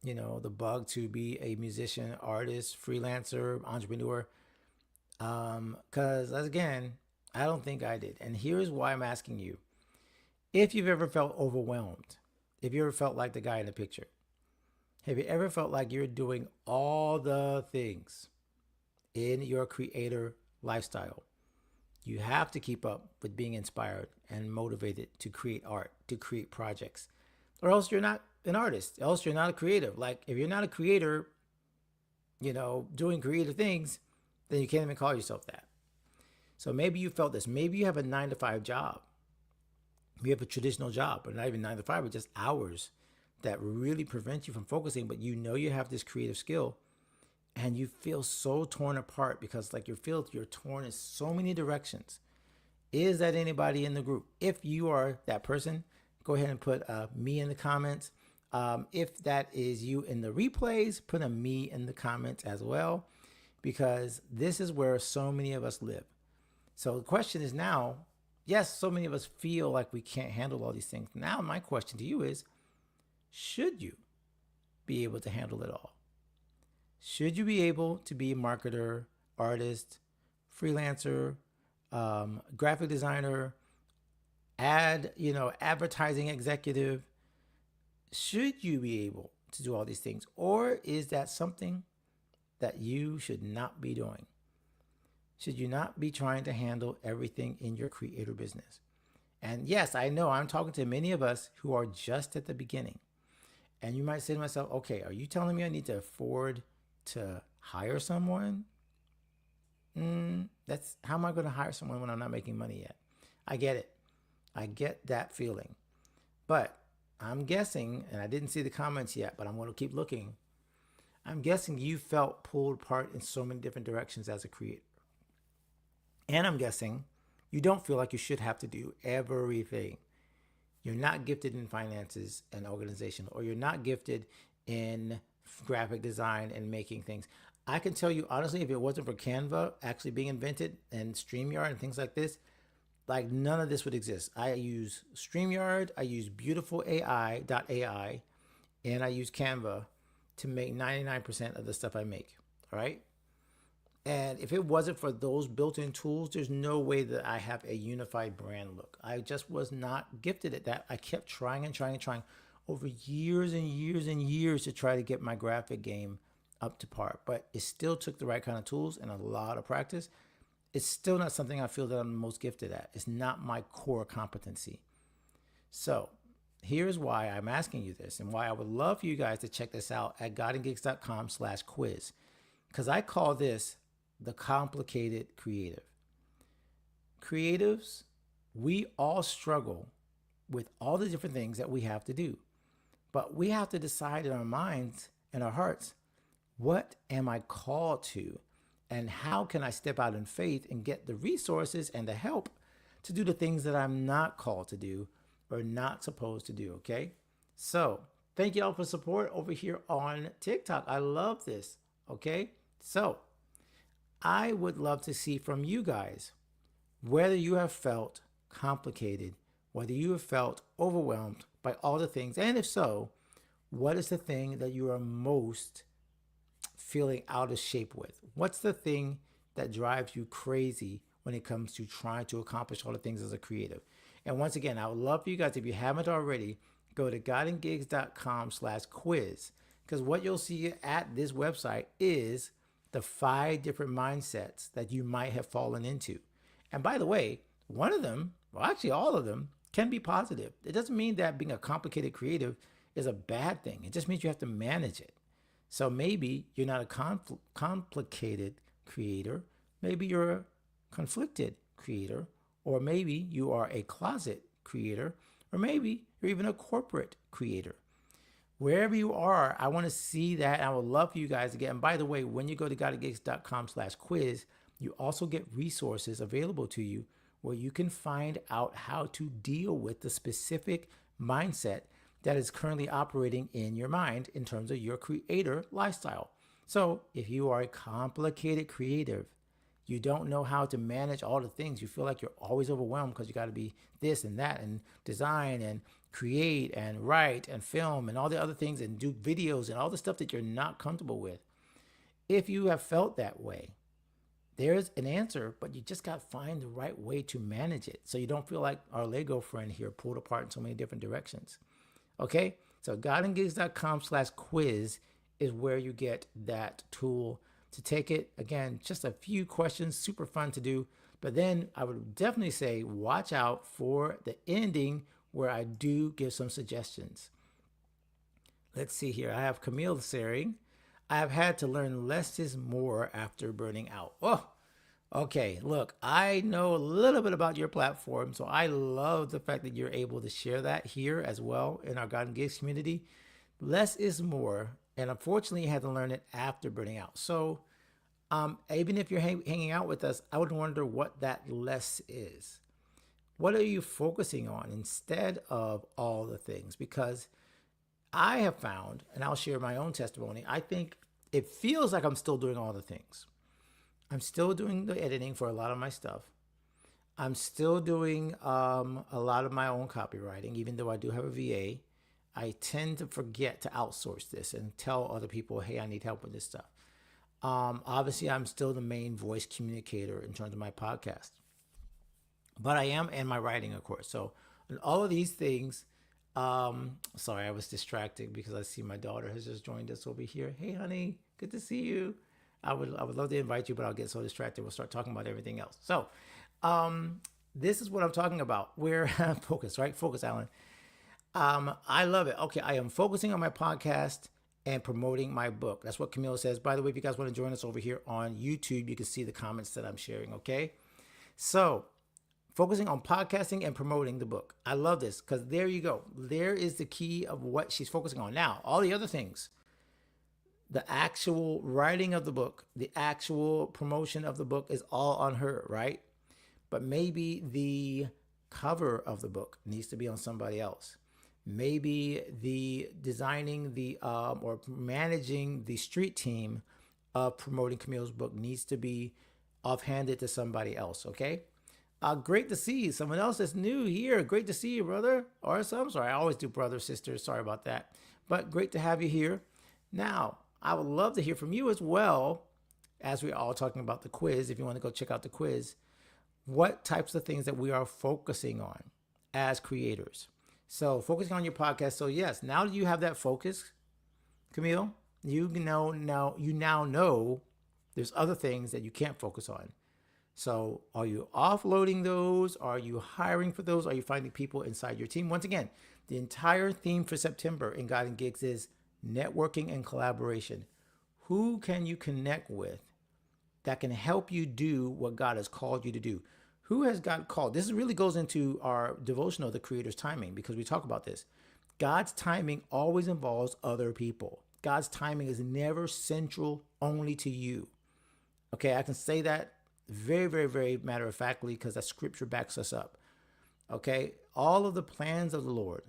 the bug to be a musician, artist, freelancer, entrepreneur? Because again, I don't think I did. And here's why I'm asking you. If you've ever felt overwhelmed, if you ever felt like the guy in the picture, have you ever felt like you're doing all the things in your creator lifestyle? You have to keep up with being inspired and motivated to create art, to create projects, or else you're not an artist, else you're not a creative. Like if you're not a creator, doing creative things, then you can't even call yourself that. So maybe you felt this. Maybe you have a 9 to 5 job. You have a traditional job, but not even 9 to 5, but just hours that really prevent you from focusing. But you have this creative skill, and you feel so torn apart because you're torn in so many directions. Is that anybody in the group? If you are that person, go ahead and put me in the comments. If that is you in the replays, put a me in the comments as well, because this is where so many of us live. So the question is now, yes, so many of us feel like we can't handle all these things. Now my question to you is, should you be able to handle it all? Should you be able to be a marketer, artist, freelancer, graphic designer, advertising executive? Should you be able to do all these things? Or is that something that you should not be doing? Should you not be trying to handle everything in your creator business? And yes, I know I'm talking to many of us who are just at the beginning. And you might say to myself, okay, are you telling me I need to afford to hire someone? How am I going to hire someone when I'm not making money yet? I get it. I get that feeling. But I'm guessing, and I didn't see the comments yet, but I'm going to keep looking. I'm guessing you felt pulled apart in so many different directions as a creator. And I'm guessing you don't feel like you should have to do everything. You're not gifted in finances and organization, or you're not gifted in graphic design and making things. I can tell you honestly, if it wasn't for Canva actually being invented and StreamYard and things like this, like none of this would exist. I use StreamYard, I use Beautiful AI.ai, and I use Canva to make 99% of the stuff I make. All right. And if it wasn't for those built-in tools, there's no way that I have a unified brand look. I just was not gifted at that. I kept trying and trying and trying over years and years and years to try to get my graphic game up to par. But it still took the right kind of tools and a lot of practice. It's still not something I feel that I'm most gifted at. It's not my core competency. So here's why I'm asking you this, and why I would love for you guys to check this out at godandgigs.com/quiz. Because I call this the complicated creative. Creatives, we all struggle with all the different things that we have to do. But we have to decide in our minds and our hearts, what am I called to? And how can I step out in faith and get the resources and the help to do the things that I'm not called to do or not supposed to do, okay? So thank you all for support over here on TikTok. I love this, okay? So I would love to see from you guys whether you have felt complicated, whether you have felt overwhelmed by all the things, and if so, what is the thing that you are most feeling out of shape with? What's the thing that drives you crazy when it comes to trying to accomplish all the things as a creative? And once again, I would love for you guys, if you haven't already, go to godandgigs.com/quiz, because what you'll see at this website is the 5 different mindsets that you might have fallen into. And by the way, one of them, well, actually all of them, can be positive. It doesn't mean that being a complicated creative is a bad thing. It just means you have to manage it. So maybe you're not a complicated creator. Maybe you're a conflicted creator, or maybe you are a closet creator, or maybe you're even a corporate creator. Wherever you are, I want to see that. I would love for you guys to get. And by the way, when you go to godandgigs.com/quiz, you also get resources available to you where you can find out how to deal with the specific mindset that is currently operating in your mind in terms of your creator lifestyle. So if you are a complicated creative, you don't know how to manage all the things, you feel like you're always overwhelmed because you got to be this and that and design and create and write and film and all the other things and do videos and all the stuff that you're not comfortable with. If you have felt that way, there's an answer, but you just got to find the right way to manage it so you don't feel like our Lego friend here pulled apart in so many different directions. Okay? So godandgigs.com/quiz is where you get that tool to take it. Again, just a few questions, super fun to do. But then I would definitely say watch out for the ending where I do give some suggestions. Let's see here. I have Camille saying, I have had to learn less is more after burning out. Oh, okay. Look, I know a little bit about your platform, so I love the fact that you're able to share that here as well in our God and Gigs community. Less is more, and unfortunately, you had to learn it after burning out. So, even if you're hanging out with us, I would wonder what that less is. What are you focusing on instead of all the things? Because I have found, and I'll share my own testimony, I think it feels like I'm still doing all the things. I'm still doing the editing for a lot of my stuff. I'm still doing a lot of my own copywriting, even though I do have a VA. I tend to forget to outsource this and tell other people, hey, I need help with this stuff. Obviously, I'm still the main voice communicator in terms of my podcast. But I am, and my writing, of course. So all of these things, sorry, I was distracted because I see my daughter has just joined us over here. Hey, honey, good to see you. I would love to invite you, but I'll get so distracted. We'll start talking about everything else. So this is what I'm talking about. We're focused, right? Focus, Alan. I love it. Okay, I am focusing on my podcast and promoting my book. That's what Camille says. By the way, if you guys want to join us over here on YouTube, you can see the comments that I'm sharing, okay? So focusing on podcasting and promoting the book. I love this because there you go. There is the key of what she's focusing on. Now, all the other things, the actual writing of the book, the actual promotion of the book is all on her, right? But maybe the cover of the book needs to be on somebody else. Maybe the designing the or managing the street team of promoting Camille's book needs to be offhanded to somebody else, okay? Great to see you. Someone else that's new here. Great to see you, brother. Or I'm sorry, I always do brother, sister. Sorry about that. But great to have you here. Now, I would love to hear from you as well, as we're all talking about the quiz. If you want to go check out the quiz, what types of things that we are focusing on as creators. So focusing on your podcast. So yes, now that you have that focus, Camille, you now know there's other things that you can't focus on. So are you offloading those? Are you hiring for those? Are you finding people inside your team? Once again, the entire theme for September in God and Gigs is networking and collaboration. Who can you connect with that can help you do what God has called you to do? Who has God called? This really goes into our devotional, The Creator's Timing, because we talk about this. God's timing always involves other people. God's timing is never central only to you. Okay, I can say that very, very, very matter of factly because that scripture backs us up. Okay, all of the plans of the Lord,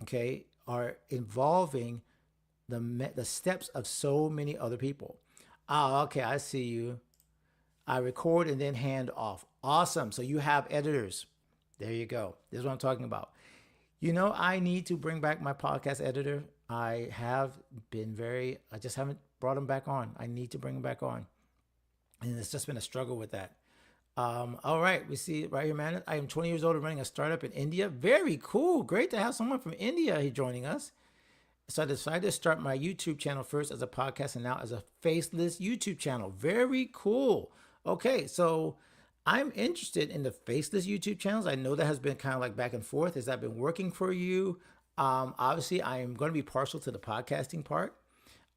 okay, are involving the steps of so many other people. Oh, okay, I see you. I record and then hand off. Awesome. So you have editors. There you go. This is what I'm talking about. You know, I need to bring back my podcast editor. I just haven't brought him back on. I need to bring him back on. And it's just been a struggle with that. All right. We see it right here, man. I am 20 years old and running a startup in India. Very cool. Great to have someone from India joining us. So I decided to start my YouTube channel first as a podcast and now as a faceless YouTube channel. Very cool. Okay, so I'm interested in the faceless YouTube channels. I know that has been kind of like back and forth. Has that been working for you? Obviously, I am going to be partial to the podcasting part.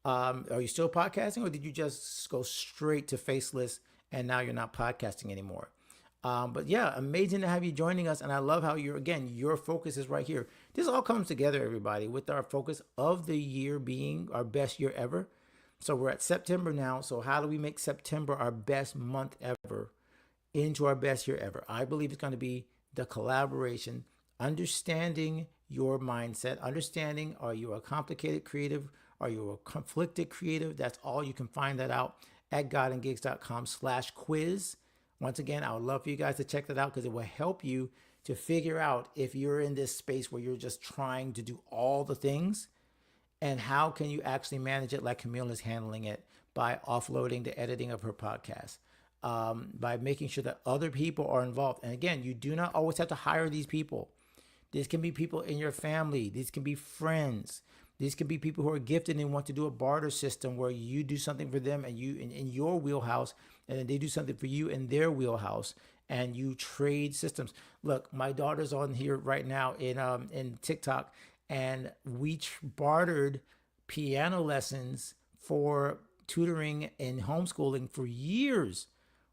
Are you still podcasting or did you just go straight to faceless and now you're not podcasting anymore? But yeah, amazing to have you joining us. And I love how your focus is right here. This all comes together, everybody, with our focus of the year being our best year ever. So we're at September now. So how do we make September our best month ever into our best year ever? I believe it's going to be the collaboration, understanding your mindset, understanding, are you a complicated creative? Are you a conflicted creative? That's all. You can find that out at godandgigs.com/quiz. Once again, I would love for you guys to check that out because it will help you to figure out if you're in this space where you're just trying to do all the things, and how can you actually manage it like Camille is handling it by offloading the editing of her podcast, by making sure that other people are involved. And again, you do not always have to hire these people. These can be people in your family. These can be friends. These can be people who are gifted and want to do a barter system where you do something for them and you in your wheelhouse, and then they do something for you in their wheelhouse, and you trade systems. Look, my daughter's on here right now in TikTok, and we bartered piano lessons for tutoring and homeschooling for years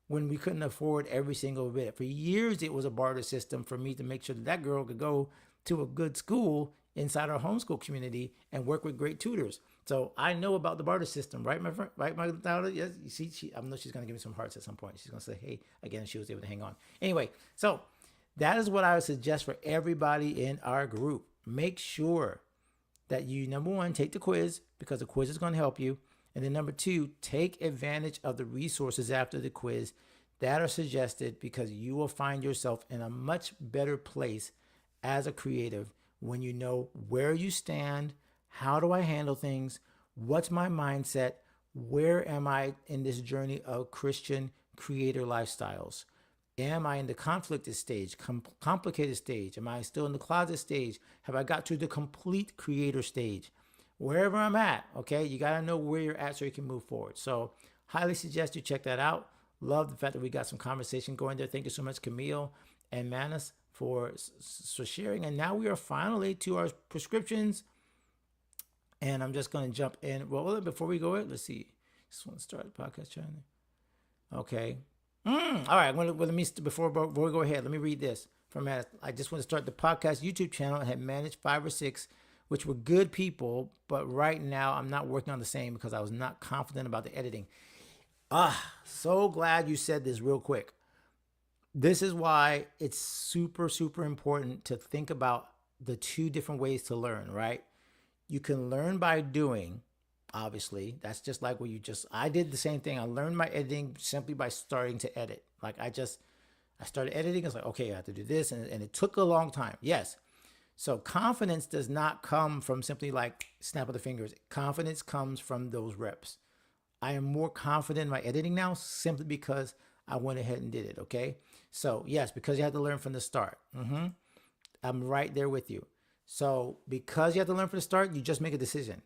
when we couldn't afford every single bit. For years, it was a barter system for me to make sure that that girl could go to a good school inside our homeschool community and work with great tutors. So I know about the barter system, right, my friend? Right, my daughter? Yes. You see, I know she's going to give me some hearts at some point. She's going to say, hey, again, she was able to hang on. Anyway, so that is what I would suggest for everybody in our group. Make sure that you, number one, take the quiz, because the quiz is going to help you. And then number two, take advantage of the resources after the quiz that are suggested, because you will find yourself in a much better place as a creative when you know where you stand, how do I handle things, what's my mindset, where am I in this journey of Christian creator lifestyles. Am I in the conflicted stage, complicated stage? Am I still in the closet stage? Have I got to the complete creator stage? Wherever I'm at, okay, you got to know where you're at so you can move forward. So highly suggest you check that out. Love the fact that we got some conversation going there. Thank you so much, Camille and Manus, for sharing. And now we are finally to our prescriptions. And I'm just going to jump in. Well, before we go in, let's see. Just want to start the podcast channel. Okay. All right. Before we go ahead, let me read this from Manus. I just want to start the podcast YouTube channel. I had managed 5 or 6, which were good people, but right now I'm not working on the same because I was not confident about the editing. So glad you said this real quick. This is why it's super, super important to think about the 2 different ways to learn, right? You can learn by doing, obviously. That's just like I did the same thing. I learned my editing simply by starting to edit. Like I started editing. I was like, okay, I have to do this. And it took a long time. Yes. So confidence does not come from simply like snap of the fingers. Confidence comes from those reps. I am more confident in my editing now simply because I went ahead and did it, okay? So yes, because you have to learn from the start. I'm right there with you. So because you have to learn from the start, you just make a decision.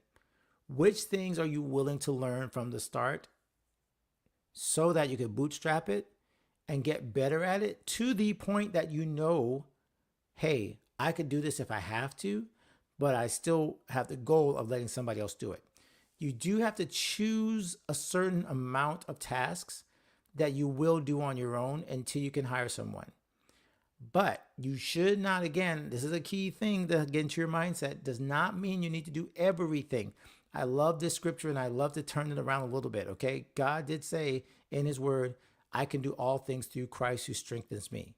Which things are you willing to learn from the start so that you can bootstrap it and get better at it to the point that you know, hey, I could do this if I have to, but I still have the goal of letting somebody else do it. You do have to choose a certain amount of tasks that you will do on your own until you can hire someone. But you should not, again, this is a key thing to get into your mindset, does not mean you need to do everything. I love this scripture and I love to turn it around a little bit, okay? God did say in his word, I can do all things through Christ who strengthens me.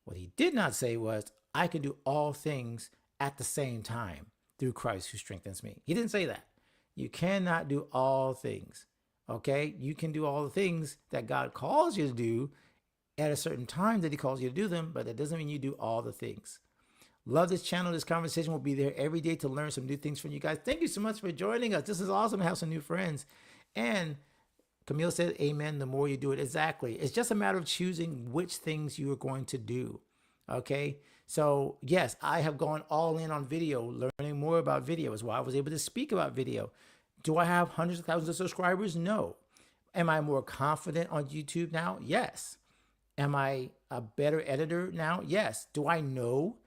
What he did not say was, I can do all things at the same time through Christ who strengthens me. He didn't say that. You cannot do all things, okay? You can do all the things that God calls you to do at a certain time that he calls you to do them, but that doesn't mean you do all the things. Love this channel. This conversation will be there every day to learn some new things from you guys. Thank you so much for joining us. This is awesome to have some new friends. And Camille said, amen, the more you do it. Exactly. It's just a matter of choosing which things you are going to do, okay? So yes, I have gone all in on video, learning more about video is why I was able to speak about video. Do I have hundreds of thousands of subscribers? No. Am I more confident on YouTube now? Yes. Am I a better editor now? Yes. Do I know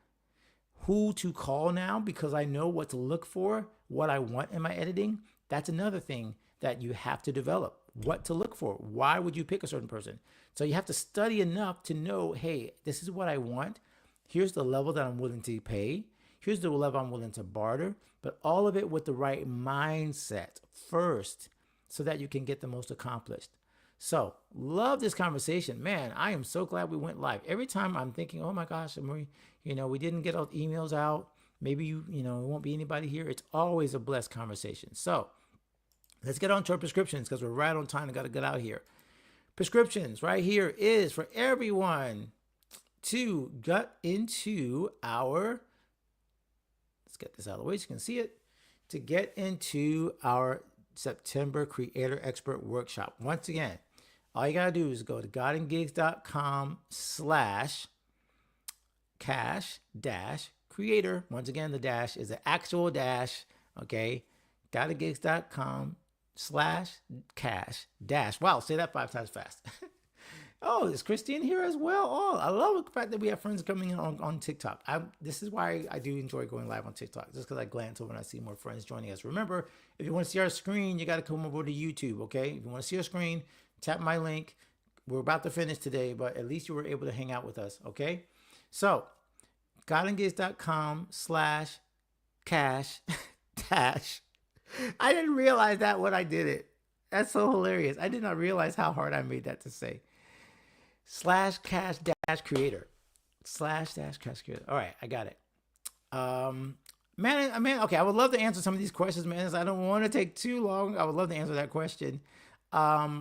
who to call now because I know what to look for, what I want in my editing? That's another thing that you have to develop, what to look for. Why would you pick a certain person? So you have to study enough to know, hey, this is what I want. Here's the level that I'm willing to pay. Here's the level I'm willing to barter, but all of it with the right mindset first so that you can get the most accomplished. So love this conversation, man. I am so glad we went live. Every time I'm thinking, oh my gosh, we didn't get all the emails out. Maybe, it won't be anybody here. It's always a blessed conversation. So let's get on to our prescriptions because we're right on time and got to get out here. Prescriptions right here is for everyone. to get into our, let's get this out of the way so you can see it, to get into our September Creator Expert Workshop. Once again, all you gotta do is go to godandgigs.com/cash-creator. Once again, the dash is an actual dash, okay? godandgigs.com/cash-. Wow, say that 5 times fast. Oh, is Christine here as well? Oh, I love the fact that we have friends coming in on TikTok. This is why I do enjoy going live on TikTok, just because I glance over and I see more friends joining us. Remember, if you want to see our screen, you got to come over to YouTube, okay? If you want to see our screen, tap my link. We're about to finish today, but at least you were able to hang out with us, okay? So, godandgigs.com/cash-. I didn't realize that when I did it. That's so hilarious. I did not realize how hard I made that to say. /cash-creator. /cash-creator. All right, I got it. Man, okay, I would love to answer some of these questions, man. I don't want to take too long. I would love to answer that question.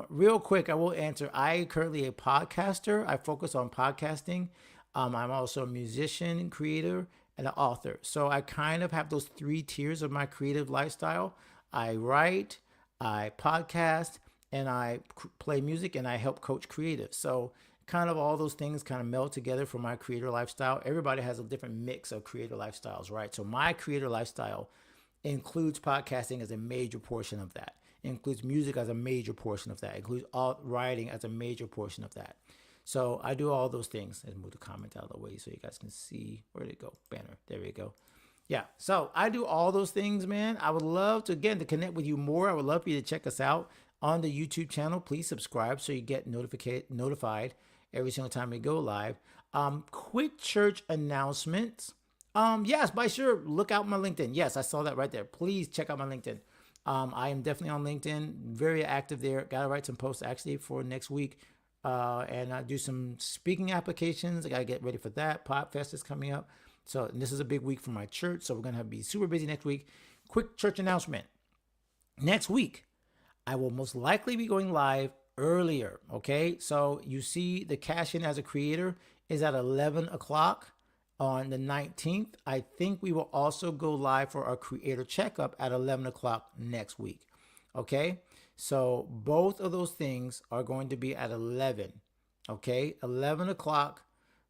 Real quick, I will answer. I currently a podcaster. I focus on podcasting. I'm also a musician, creator, and an author. So I kind of have those 3 tiers of my creative lifestyle. I write, I podcast, and I play music, and I help coach creatives. So kind of all those things kind of meld together for my creator lifestyle. Everybody has a different mix of creator lifestyles, right? So my creator lifestyle includes podcasting as a major portion of that. It includes music as a major portion of that. It includes writing as a major portion of that. So I do all those things. Let's move the comment out of the way so you guys can see. Where did it go? Banner. There we go. Yeah. So I do all those things, man. I would love to, again, to connect with you more. I would love for you to check us out on the YouTube channel. Please subscribe so you get notified every single time we go live. Quick church announcements. Yes, by sure, look out my LinkedIn. Yes, I saw that right there. Please check out my LinkedIn. I am definitely on LinkedIn, very active there. Got to write some posts actually for next week. And I do some speaking applications. I got to get ready for that. PodFest is coming up. So this is a big week for my church. So we're going to be super busy next week. Quick church announcement. Next week, I will most likely be going live earlier. Okay. So you see the Cash In as a Creator is at 11 o'clock on the 19th. I think we will also go live for our creator checkup at 11 o'clock next week. Okay. So both of those things are going to be at 11. Okay. 11 o'clock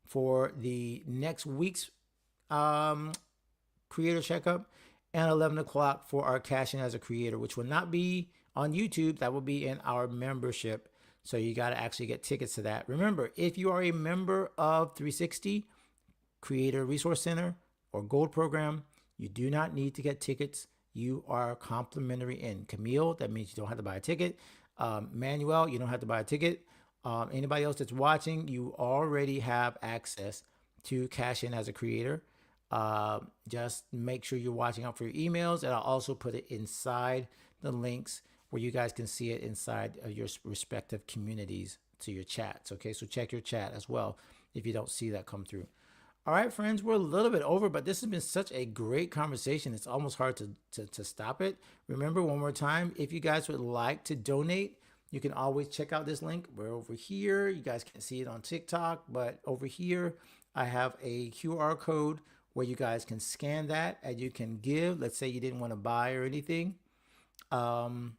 for the next week's creator checkup, and 11 o'clock for our Cash In as a Creator, which will not be on YouTube. That will be in our membership. So you got to actually get tickets to that. Remember, if you are a member of 360 Creator Resource Center or Gold Program, you do not need to get tickets. You are complimentary in. Camille, that means you don't have to buy a ticket. Manuel, you don't have to buy a ticket. Anybody else that's watching, you already have access to Cash In as a Creator. Just make sure you're watching out for your emails, and I'll also put it inside the links where you guys can see it inside of your respective communities to your chats. Okay, so check your chat as well if you don't see that come through. All right, friends, we're a little bit over, but this has been such a great conversation. It's almost hard to stop it. Remember, one more time, if you guys would like to donate, you can always check out this link. We're over here. You guys can't see it on TikTok, but over here, I have a QR code where you guys can scan that and you can give. Let's say you didn't want to buy or anything. Don't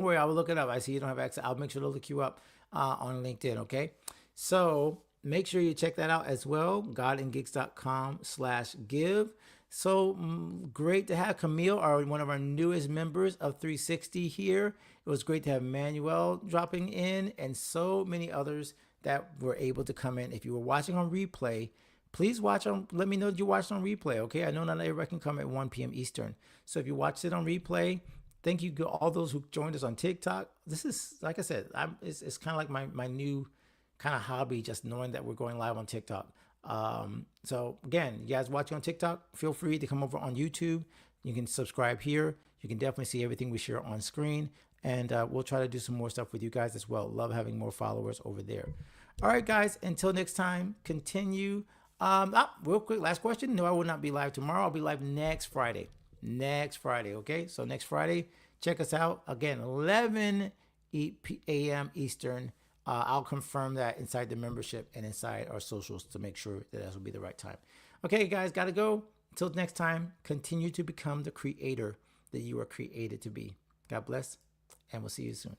worry, I will look it up. I see you don't have access. I'll make sure to look you up on LinkedIn, okay? So make sure you check that out as well, godandgigs.com/give. So great to have Camille, one of our newest members of 360 here. It was great to have Manuel dropping in and so many others that were able to come in. If you were watching on replay, please let me know that you watched on replay, okay? I know not everybody can come at 1 p.m. Eastern. So if you watched it on replay, thank you to all those who joined us on TikTok. This is, like I said, it's kind of like my new kind of hobby, just knowing that we're going live on TikTok. So again, you guys watching on TikTok, feel free to come over on YouTube. You can subscribe here. You can definitely see everything we share on screen. And we'll try to do some more stuff with you guys as well. Love having more followers over there. All right, guys, until next time, continue. Real quick, last question. No, I will not be live tomorrow. I'll be live next Friday. Okay? So next Friday, check us out. Again, 11 a.m. Eastern I'll confirm that inside the membership and inside our socials to make sure that will be the right time. Okay, guys, got to go. Until next time, continue to become the creator that you are created to be. God bless, and we'll see you soon.